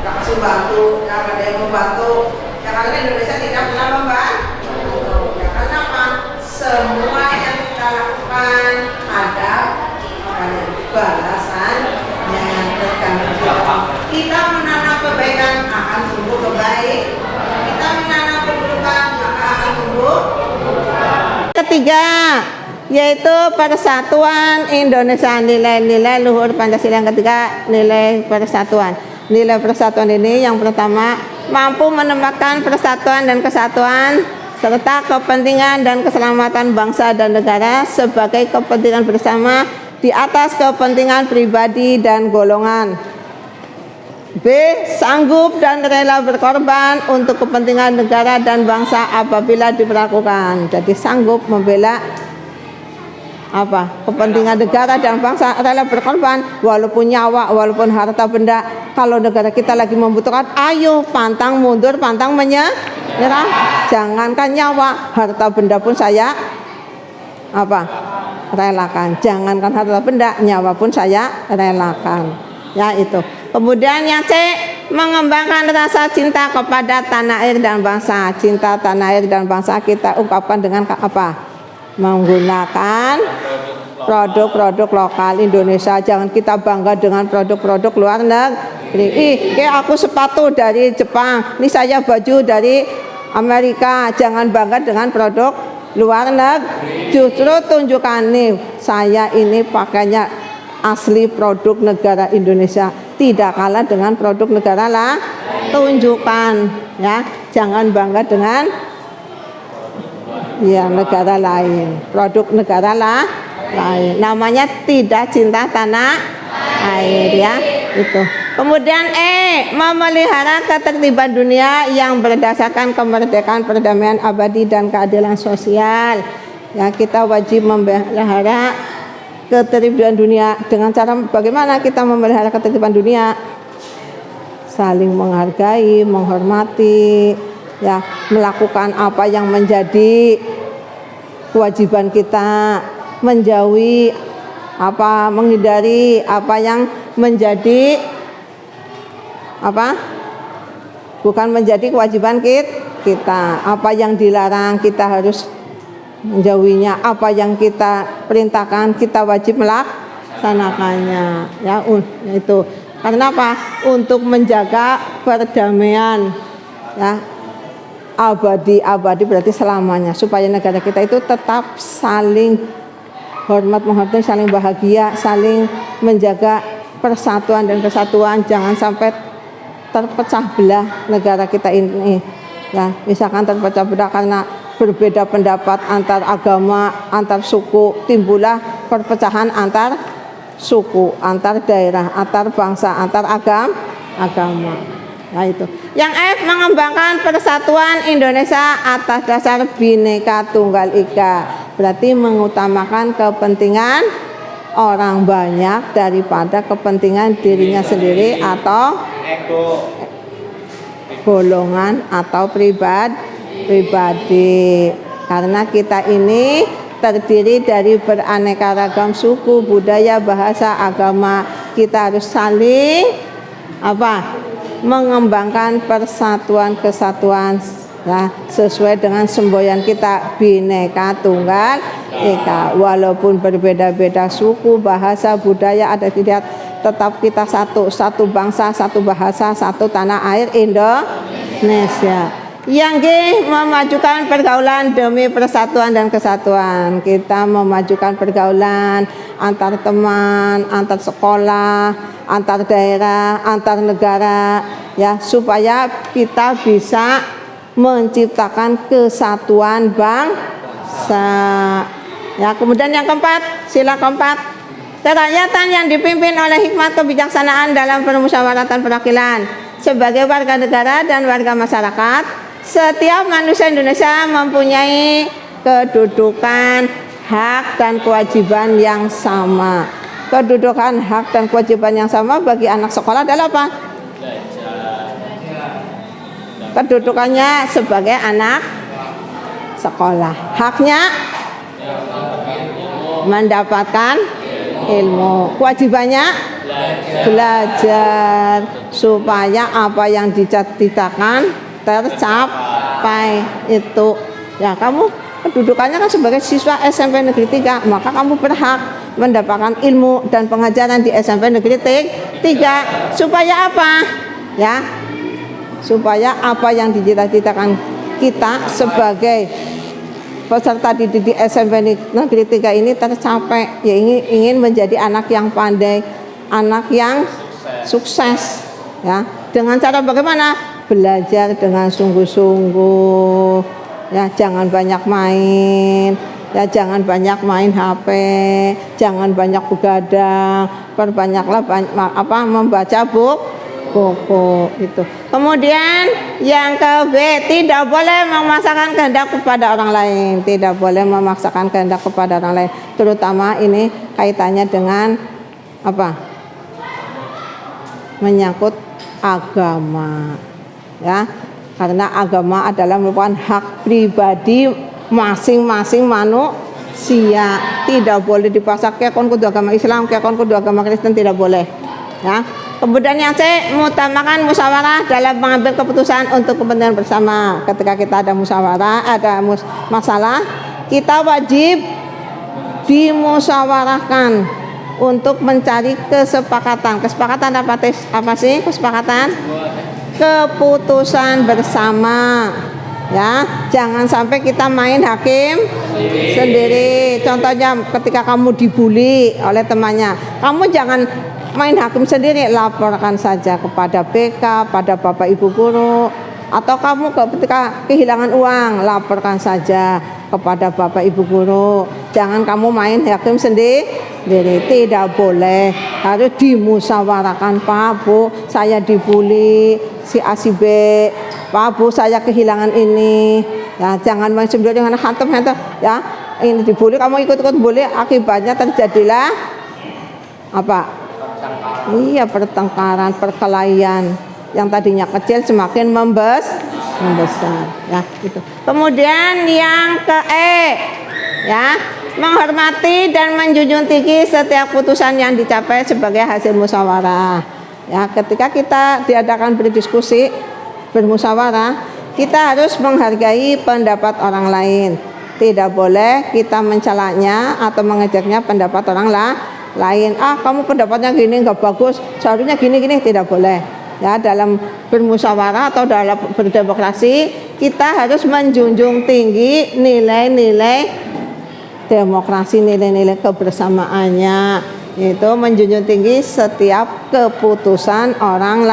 nggak kasih bantu, ya ada yang membantu. Ya karena Indonesia tidak pernah membantu. Ya karena apa? Semua yang kita lakukan ada balasannya. Kita menanam kebaikan akan tumbuh kebaik. Kita menanam keburukan maka akan tumbuh. Ketiga, yaitu persatuan Indonesia, nilai-nilai luhur Pancasila. Yang ketiga, nilai persatuan. Nilai persatuan ini yang pertama, mampu menempatkan persatuan dan kesatuan serta kepentingan dan keselamatan bangsa dan negara sebagai kepentingan bersama di atas kepentingan pribadi dan golongan. B. Sanggup dan rela berkorban untuk kepentingan negara dan bangsa apabila diperlukan. Jadi sanggup membela apa? Kepentingan negara dan bangsa, rela berkorban walaupun nyawa, walaupun harta benda. Kalau negara kita lagi membutuhkan, ayo pantang mundur, pantang menyerah. Jangankan nyawa, harta benda pun saya apa? Relakan. Jangankan harta benda, nyawa pun saya relakan. Ya itu. Kemudian yang C, mengembangkan rasa cinta kepada tanah air dan bangsa. Cinta tanah air dan bangsa kita ungkapkan dengan apa? Menggunakan produk-produk lokal Indonesia. Jangan kita bangga dengan produk-produk luar negeri. Kayak aku sepatu dari Jepang, ini saya baju dari Amerika. Jangan bangga dengan produk luar negeri. Justru tunjukkan nih, saya ini pakainya asli produk negara Indonesia, tidak kalah dengan produk negara lain. Tunjukkan, ya, jangan bangga dengan ya negara lain, produk negara lain. Namanya tidak cinta tanah air, ya itu. Kemudian E, memelihara ketertiban dunia yang berdasarkan kemerdekaan, perdamaian abadi dan keadilan sosial. Ya, kita wajib memelihara ketertiban dunia. Dengan cara bagaimana kita memelihara ketertiban dunia? Saling menghargai, menghormati, ya, melakukan apa yang menjadi kewajiban kita, menjauhi apa, menghindari apa yang menjadi apa? Bukan menjadi kewajiban kita. Apa yang dilarang kita harus menjauhinya, apa yang kita perintahkan kita wajib melaksanakannya, ya itu. Karena apa? Untuk menjaga perdamaian, ya, abadi berarti selamanya, supaya negara kita itu tetap saling hormat menghormati, saling bahagia, saling menjaga persatuan dan kesatuan. Jangan sampai terpecah belah negara kita ini. Ya, misalkan terpecah belah karena berbeda pendapat antar agama, antar suku, timbullah perpecahan antar suku, antar daerah, antar bangsa, antar agama. Nah itu. Yang F, mengembangkan persatuan Indonesia atas dasar Bhinneka Tunggal Ika. Berarti mengutamakan kepentingan orang banyak daripada kepentingan dirinya sendiri atau golongan atau pribadi. Karena kita ini terdiri dari beraneka ragam suku, budaya, bahasa, agama. Kita harus saling mengembangkan persatuan kesatuan ya, sesuai dengan semboyan kita Bhinneka Tunggal Ika. Walaupun berbeda-beda suku, bahasa, budaya, adat istiadat, tetap kita satu bangsa, satu bahasa, satu tanah air Indonesia. Yang G, memajukan pergaulan demi persatuan dan kesatuan. Kita memajukan pergaulan antar teman, antar sekolah, antar daerah, antar negara ya, supaya kita bisa menciptakan kesatuan bangsa. Ya, kemudian yang keempat, sila keempat, kerakyatan yang dipimpin oleh hikmat kebijaksanaan dalam permusyawaratan perwakilan. Sebagai warga negara dan warga masyarakat, setiap manusia Indonesia mempunyai kedudukan, hak dan kewajiban yang sama. Kedudukan, hak dan kewajiban yang sama bagi anak sekolah adalah apa? Kedudukannya sebagai anak sekolah, haknya mendapatkan ilmu, kewajibannya belajar supaya apa yang dicita-citakan tercapai itu. Ya, kamu kedudukannya kan sebagai siswa SMP Negeri 3, maka kamu berhak mendapatkan ilmu dan pengajaran di SMP Negeri 3. Supaya apa? Ya, supaya apa yang dicita-citakan kita sebagai peserta didik di SMP Negeri 3 ini tercapai. Ya, ingin menjadi anak yang pandai, anak yang sukses. Ya, dengan cara bagaimana? Belajar dengan sungguh-sungguh. Ya, jangan banyak main. Ya, jangan banyak main HP, jangan banyak begadang, perbanyaklah membaca buku itu. Kemudian yang ke B, tidak boleh memaksakan kehendak kepada orang lain, tidak boleh memaksakan kehendak kepada orang lain. Terutama ini kaitannya dengan menyangkut agama. Ya, karena agama adalah merupakan hak pribadi masing-masing manusia, tidak boleh dipaksa ke kon kudu agama Islam, ke kon kudu agama Kristen, tidak boleh. Ya. Kemudian yang C, mengutamakan musyawarah dalam mengambil keputusan untuk kepentingan bersama. Ketika kita ada musyawarah, ada masalah, kita wajib dimusyawarahkan untuk mencari kesepakatan. Kesepakatan apa sih? Kesepakatan keputusan bersama. Ya, jangan sampai kita main hakim sendiri. Contohnya ketika kamu dibully oleh temannya, kamu jangan main hakim sendiri, laporkan saja kepada BK, pada Bapak Ibu guru. Atau kamu ketika kehilangan uang, laporkan saja kepada Bapak Ibu guru. Jangan kamu main hakim sendiri, tidak boleh. Harus dimusyawarahkan. Pak Bu, saya dibully si A si B, Pak Bu saya kehilangan ini. Ya, jangan main sendiri dengan hantam ya. Ini dibully, kamu ikut-ikut bully, akibatnya terjadilah Iya, pertengkaran, perkelahian. Yang tadinya kecil semakin membesar. Ya, gitu. Kemudian yang ke E, ya, menghormati dan menjunjung tinggi setiap putusan yang dicapai sebagai hasil musyawarah. Ya, ketika kita diadakan berdiskusi, bermusyawarah, kita harus menghargai pendapat orang lain. Tidak boleh kita mencelaknya atau mengejaknya pendapat orang lain. Kamu pendapatnya gini nggak bagus, seharusnya gini, tidak boleh. Ya, dalam bermusyawarah atau dalam berdemokrasi, kita harus menjunjung tinggi nilai-nilai demokrasi, nilai-nilai kebersamaannya. Itu menjunjung tinggi setiap keputusan orang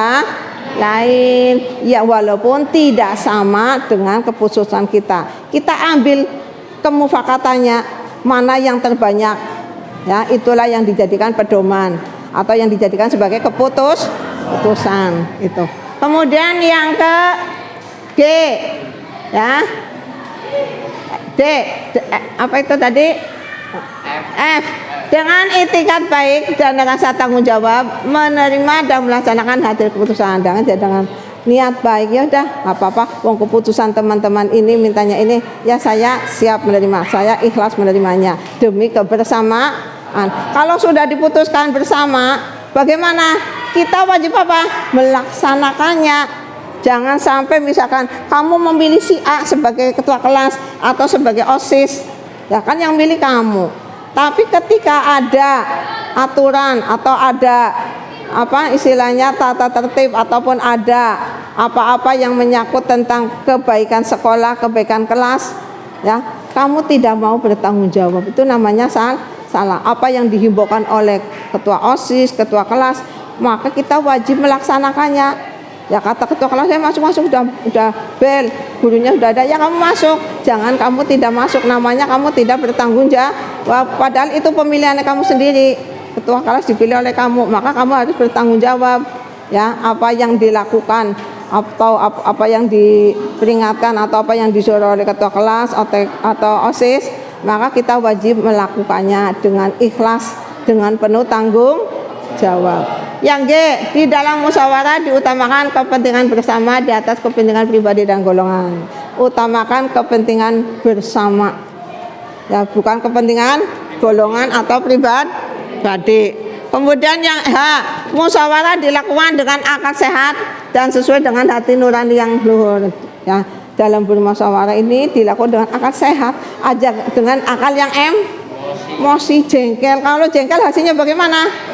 lain. Ya walaupun tidak sama dengan keputusan kita. Kita ambil kemufakatannya mana yang terbanyak. Ya, itulah yang dijadikan pedoman atau yang dijadikan sebagai keputusan itu. Kemudian yang ke G, ya. D, apa itu tadi? F. Dengan itikat baik dan rasa tanggung jawab menerima dan melaksanakan hasil keputusan. Dengan niat baik, ya udah nggak apa-apa. Wong keputusan teman-teman ini mintanya ini, ya saya siap menerima, saya ikhlas menerimanya demi kebersamaan. Kalau sudah diputuskan bersama, bagaimana? Kita wajib apa? Melaksanakannya. Jangan sampai misalkan kamu memilih si A sebagai ketua kelas atau sebagai OSIS, ya kan yang milih kamu. Tapi ketika ada aturan atau ada apa istilahnya tata tertib ataupun ada apa-apa yang menyangkut tentang kebaikan sekolah, kebaikan kelas, ya kamu tidak mau bertanggung jawab, itu namanya salah. Apa yang dihimbaukan oleh ketua OSIS, ketua kelas, maka kita wajib melaksanakannya. Ya kata ketua kelas, saya masuk udah bel, gurunya udah ada, ya kamu masuk. Jangan kamu tidak masuk, namanya kamu tidak bertanggung jawab. Padahal itu pemilihannya kamu sendiri. Ketua kelas dipilih oleh kamu, maka kamu harus bertanggung jawab. Ya, apa yang dilakukan atau apa yang diperingatkan atau apa yang disuruh oleh ketua kelas atau OSIS, maka kita wajib melakukannya dengan ikhlas, dengan penuh tanggung jawab. Yang G, di dalam musyawarah diutamakan kepentingan bersama di atas kepentingan pribadi dan golongan. Utamakan kepentingan bersama, ya bukan kepentingan golongan atau pribadi. Kemudian yang H, musyawarah dilakukan dengan akal sehat dan sesuai dengan hati nurani yang luhur. Ya, dalam bermusyawarah ini dilakukan dengan akal sehat, aja dengan akal yang emosi, jengkel. Kalau jengkel hasilnya bagaimana?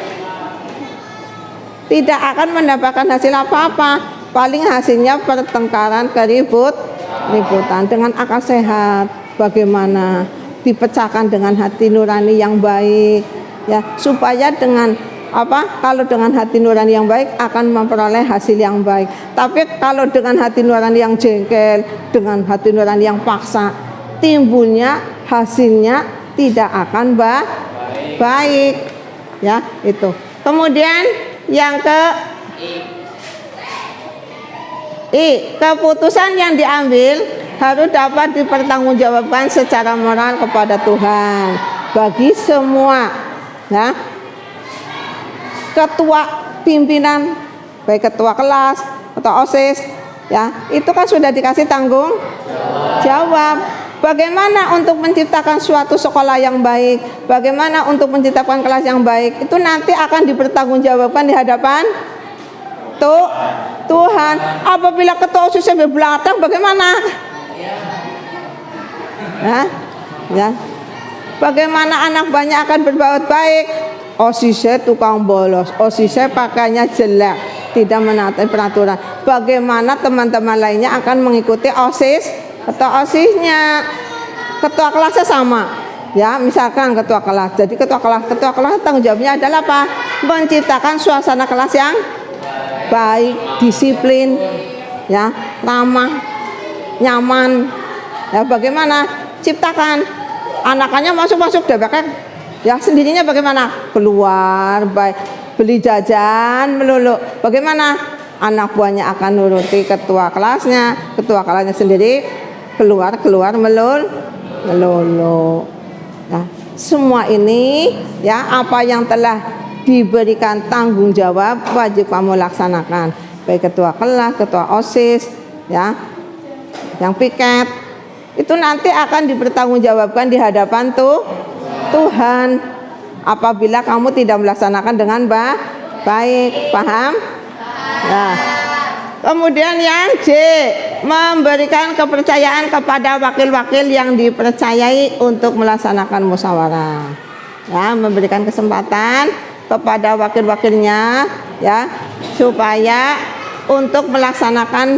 Tidak akan mendapatkan hasil apa-apa, paling hasilnya pertengkaran, keributan. Dengan akal sehat bagaimana dipecahkan dengan hati nurani yang baik, ya supaya dengan apa, kalau dengan hati nurani yang baik akan memperoleh hasil yang baik. Tapi kalau dengan hati nurani yang jengkel, dengan hati nurani yang paksa, timbulnya hasilnya tidak akan baik, ya itu. Kemudian yang ke I, keputusan yang diambil harus dapat dipertanggungjawabkan secara moral kepada Tuhan bagi semua, ya ketua pimpinan, baik ketua kelas atau OSIS, ya itu kan sudah dikasih tanggung jawab. Bagaimana untuk menciptakan suatu sekolah yang baik, bagaimana untuk menciptakan kelas yang baik, itu nanti akan dipertanggungjawabkan di hadapan Tuhan. Apabila ketua OSIS belakang, bagaimana? Ya. Bagaimana anak banyak akan berbuat baik? OSIS tukang bolos, OSIS pakainya jelek, tidak menaati peraturan. Bagaimana teman-teman lainnya akan mengikuti OSIS? Ketua OSISnya, ketua kelasnya sama, ya misalkan ketua kelas. Jadi ketua kelas tanggung jawabnya adalah apa? Menciptakan suasana kelas yang baik, disiplin, ya ramah, nyaman. Ya bagaimana? Ciptakan anakannya masuk deh, ya sendirinya bagaimana? Keluar, baik beli jajan melulu. Bagaimana? Anak buahnya akan nuruti ketua kelasnya sendiri keluar melulu. Nah, semua ini ya apa yang telah diberikan tanggung jawab wajib kamu laksanakan. Baik ketua kelas, ketua OSIS, ya, yang piket itu nanti akan dipertanggungjawabkan di hadapan Tuhan apabila kamu tidak melaksanakan dengan baik. Paham? Nah, kemudian yang J, memberikan kepercayaan kepada wakil-wakil yang dipercayai untuk melaksanakan musyawarah. Ya, memberikan kesempatan kepada wakil-wakilnya, ya, supaya untuk melaksanakan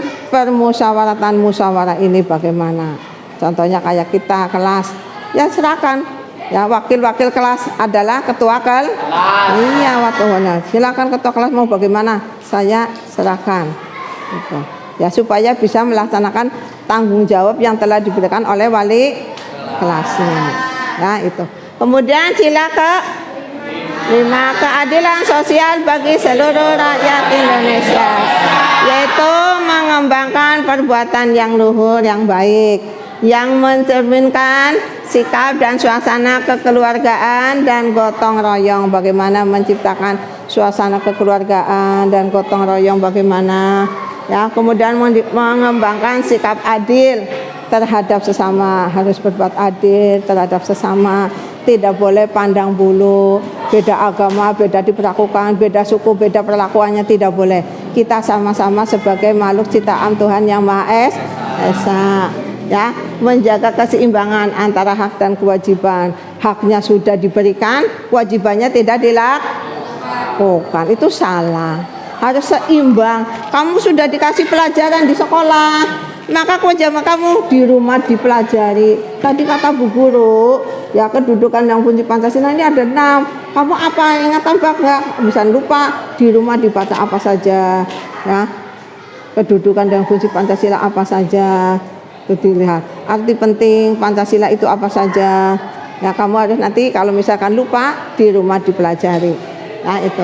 musyawarah ini bagaimana. Contohnya kayak kita kelas, ya silakan. Ya, wakil-wakil kelas adalah ketua kelas. Iya, waktunya. Silakan ketua kelas mau bagaimana? saya serahkan. Gitu. Ya supaya bisa melaksanakan tanggung jawab yang telah diberikan oleh wali kelasnya. Ya itu. Kemudian sila ke-5, keadilan sosial bagi seluruh rakyat Indonesia, yaitu mengembangkan perbuatan yang luhur yang baik, yang mencerminkan sikap dan suasana kekeluargaan dan gotong royong. Bagaimana menciptakan suasana kekeluargaan dan gotong royong, bagaimana ya. Kemudian mengembangkan sikap adil terhadap sesama, harus berbuat adil terhadap sesama, tidak boleh pandang bulu, beda agama, beda diperlakukan, beda suku, beda perlakuannya, tidak boleh. Kita sama-sama sebagai makhluk ciptaan Tuhan Yang Maha Esa. Ya, menjaga keseimbangan antara hak dan kewajiban. Haknya sudah diberikan, kewajibannya tidak dilakukan. Itu salah. Harus seimbang. Kamu sudah dikasih pelajaran di sekolah, maka kewajiban kamu di rumah dipelajari. Tadi kata Bu Guru, ya kedudukan dan fungsi Pancasila ini ada 6. Kamu apa ingat tambah enggak? Bisa lupa, di rumah dibaca apa saja, ya. Kedudukan dan fungsi Pancasila apa saja. Itu dilihat. Arti penting Pancasila itu apa saja. Ya kamu harus nanti kalau misalkan lupa di rumah dipelajari. Nah itu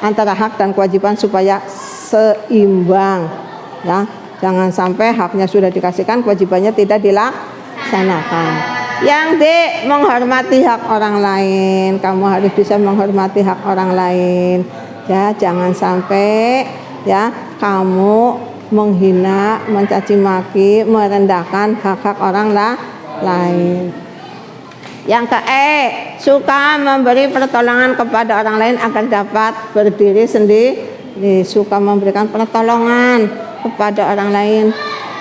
antara hak dan kewajiban supaya seimbang. Ya, jangan sampai haknya sudah dikasihkan, kewajibannya tidak dilaksanakan. Yang D, menghormati hak orang lain. Kamu harus bisa menghormati hak orang lain. Ya, jangan sampai ya kamu menghina, mencaci maki, merendahkan hak-hak orang lain. Yang ke E, suka memberi pertolongan kepada orang lain agar dapat berdiri sendiri. Suka memberikan pertolongan kepada orang lain.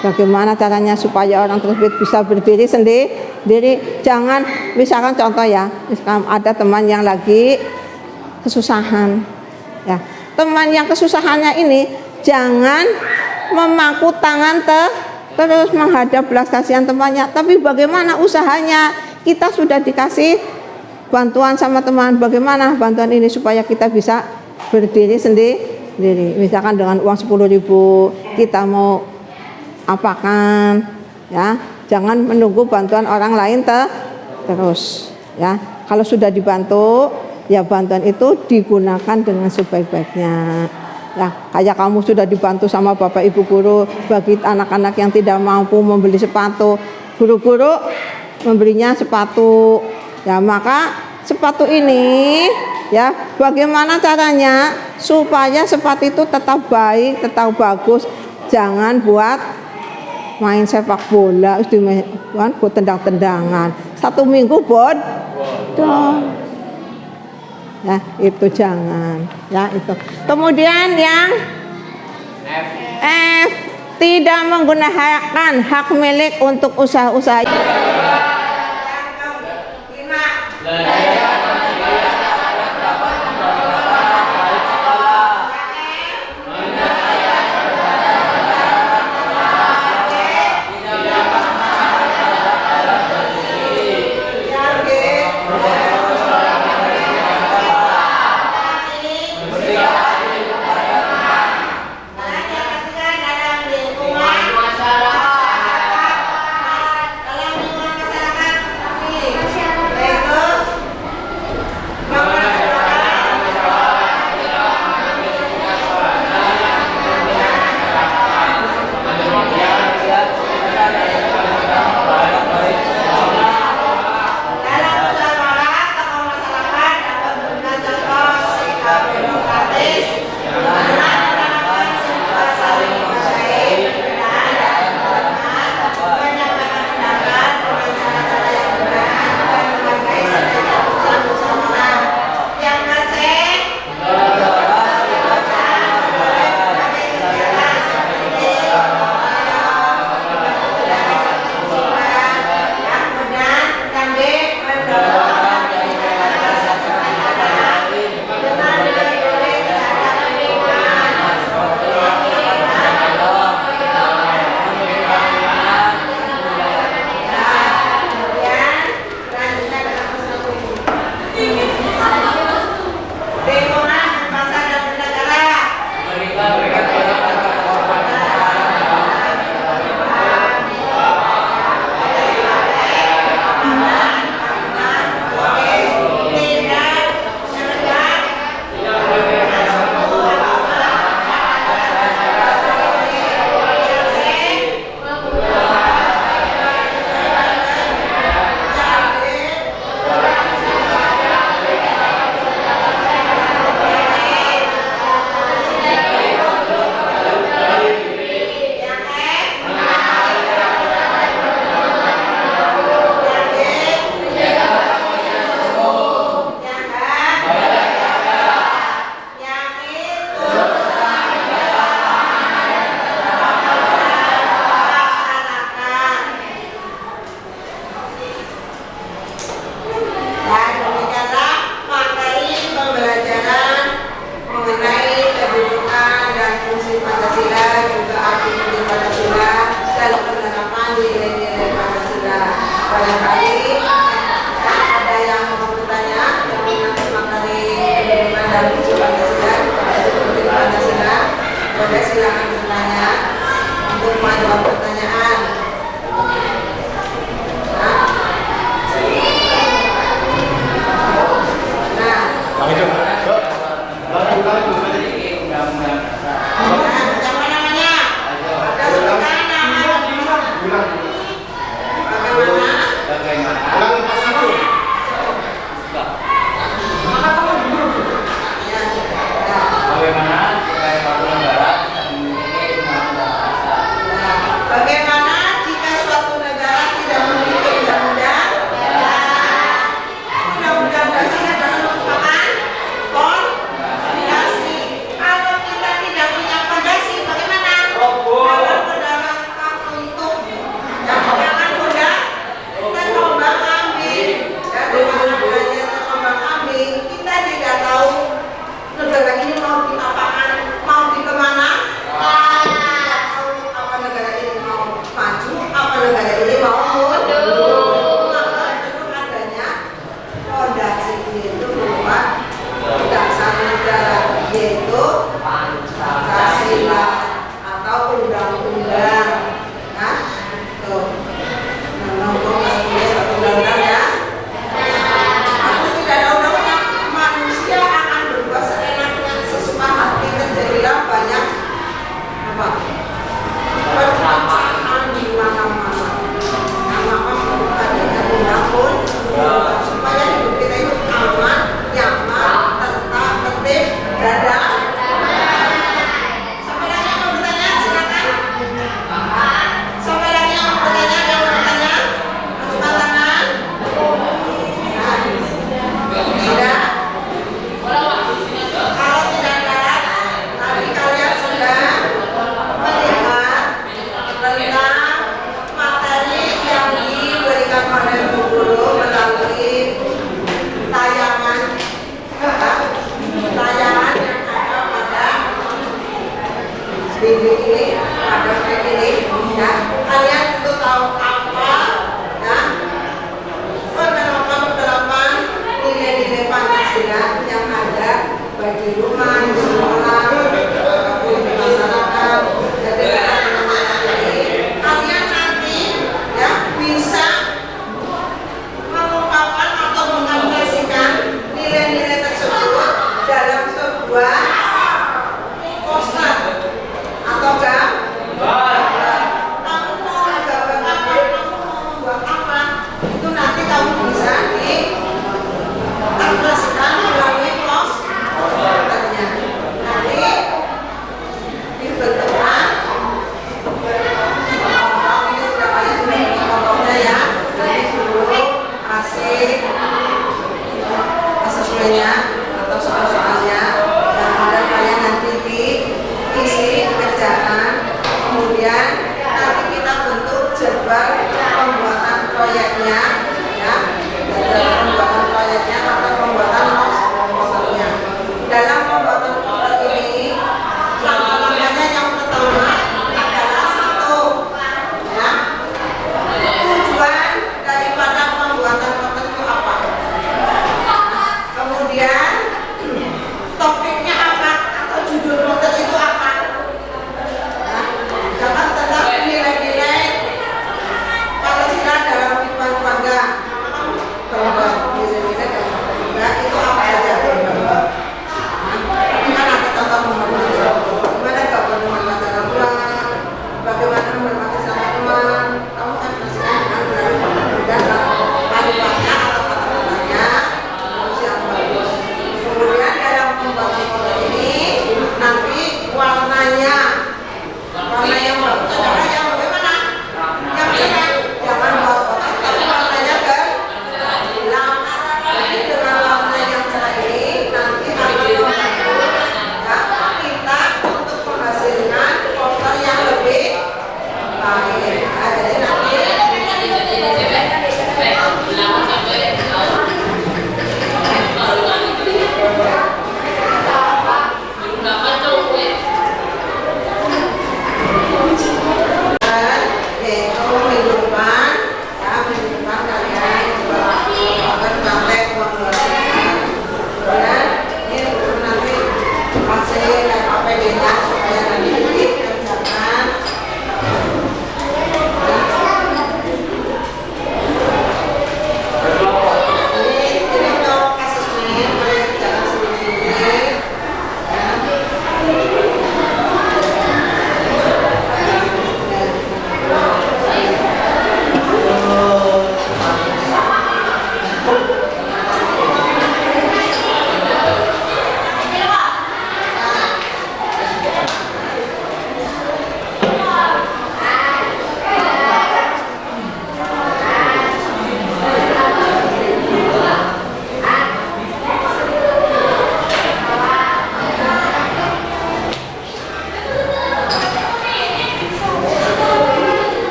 Bagaimana caranya supaya orang tersebut bisa berdiri sendiri? Jangan, misalkan contoh ya, misalkan ada teman yang lagi kesusahan, ya. Teman yang kesusahannya ini jangan memangku tangan terus menghadap belas kasihan temannya. Tapi bagaimana usahanya? Kita sudah dikasih bantuan sama teman. Bagaimana bantuan ini supaya kita bisa berdiri sendiri? Misalkan dengan uang 10.000 kita mau apakan, ya. Jangan menunggu bantuan orang lain terus, ya. Kalau sudah dibantu, ya bantuan itu digunakan dengan sebaik-baiknya. Ya, kayak kamu sudah dibantu sama Bapak Ibu guru bagi anak-anak yang tidak mampu membeli sepatu, guru-guru memberinya sepatu. Ya, maka sepatu ini ya bagaimana caranya supaya sepatu itu tetap baik, tetap bagus. Jangan buat main sepak bola, buat tendang-tendangan. 1 minggu bodong. Ya, itu jangan. Ya, itu. Kemudian yang F, tidak menggunakan hak milik untuk usaha-usaha. baik di rumah, di sekolah, ataupun di masyarakat. Jadi kalian nanti ya bisa mengungkapkan atau mengekspresikan nilai-nilai tersebut dalam sebuah poster atau gambar. Kamu mau menggambar apa, kamu mau membuat apa, itu nanti kamu bisa diekspresikan melalui posternya. Nanti dibentukkan kelompok, ini sudah banyak sudah kelompoknya ya. Jadi guru, asik, sesuainya.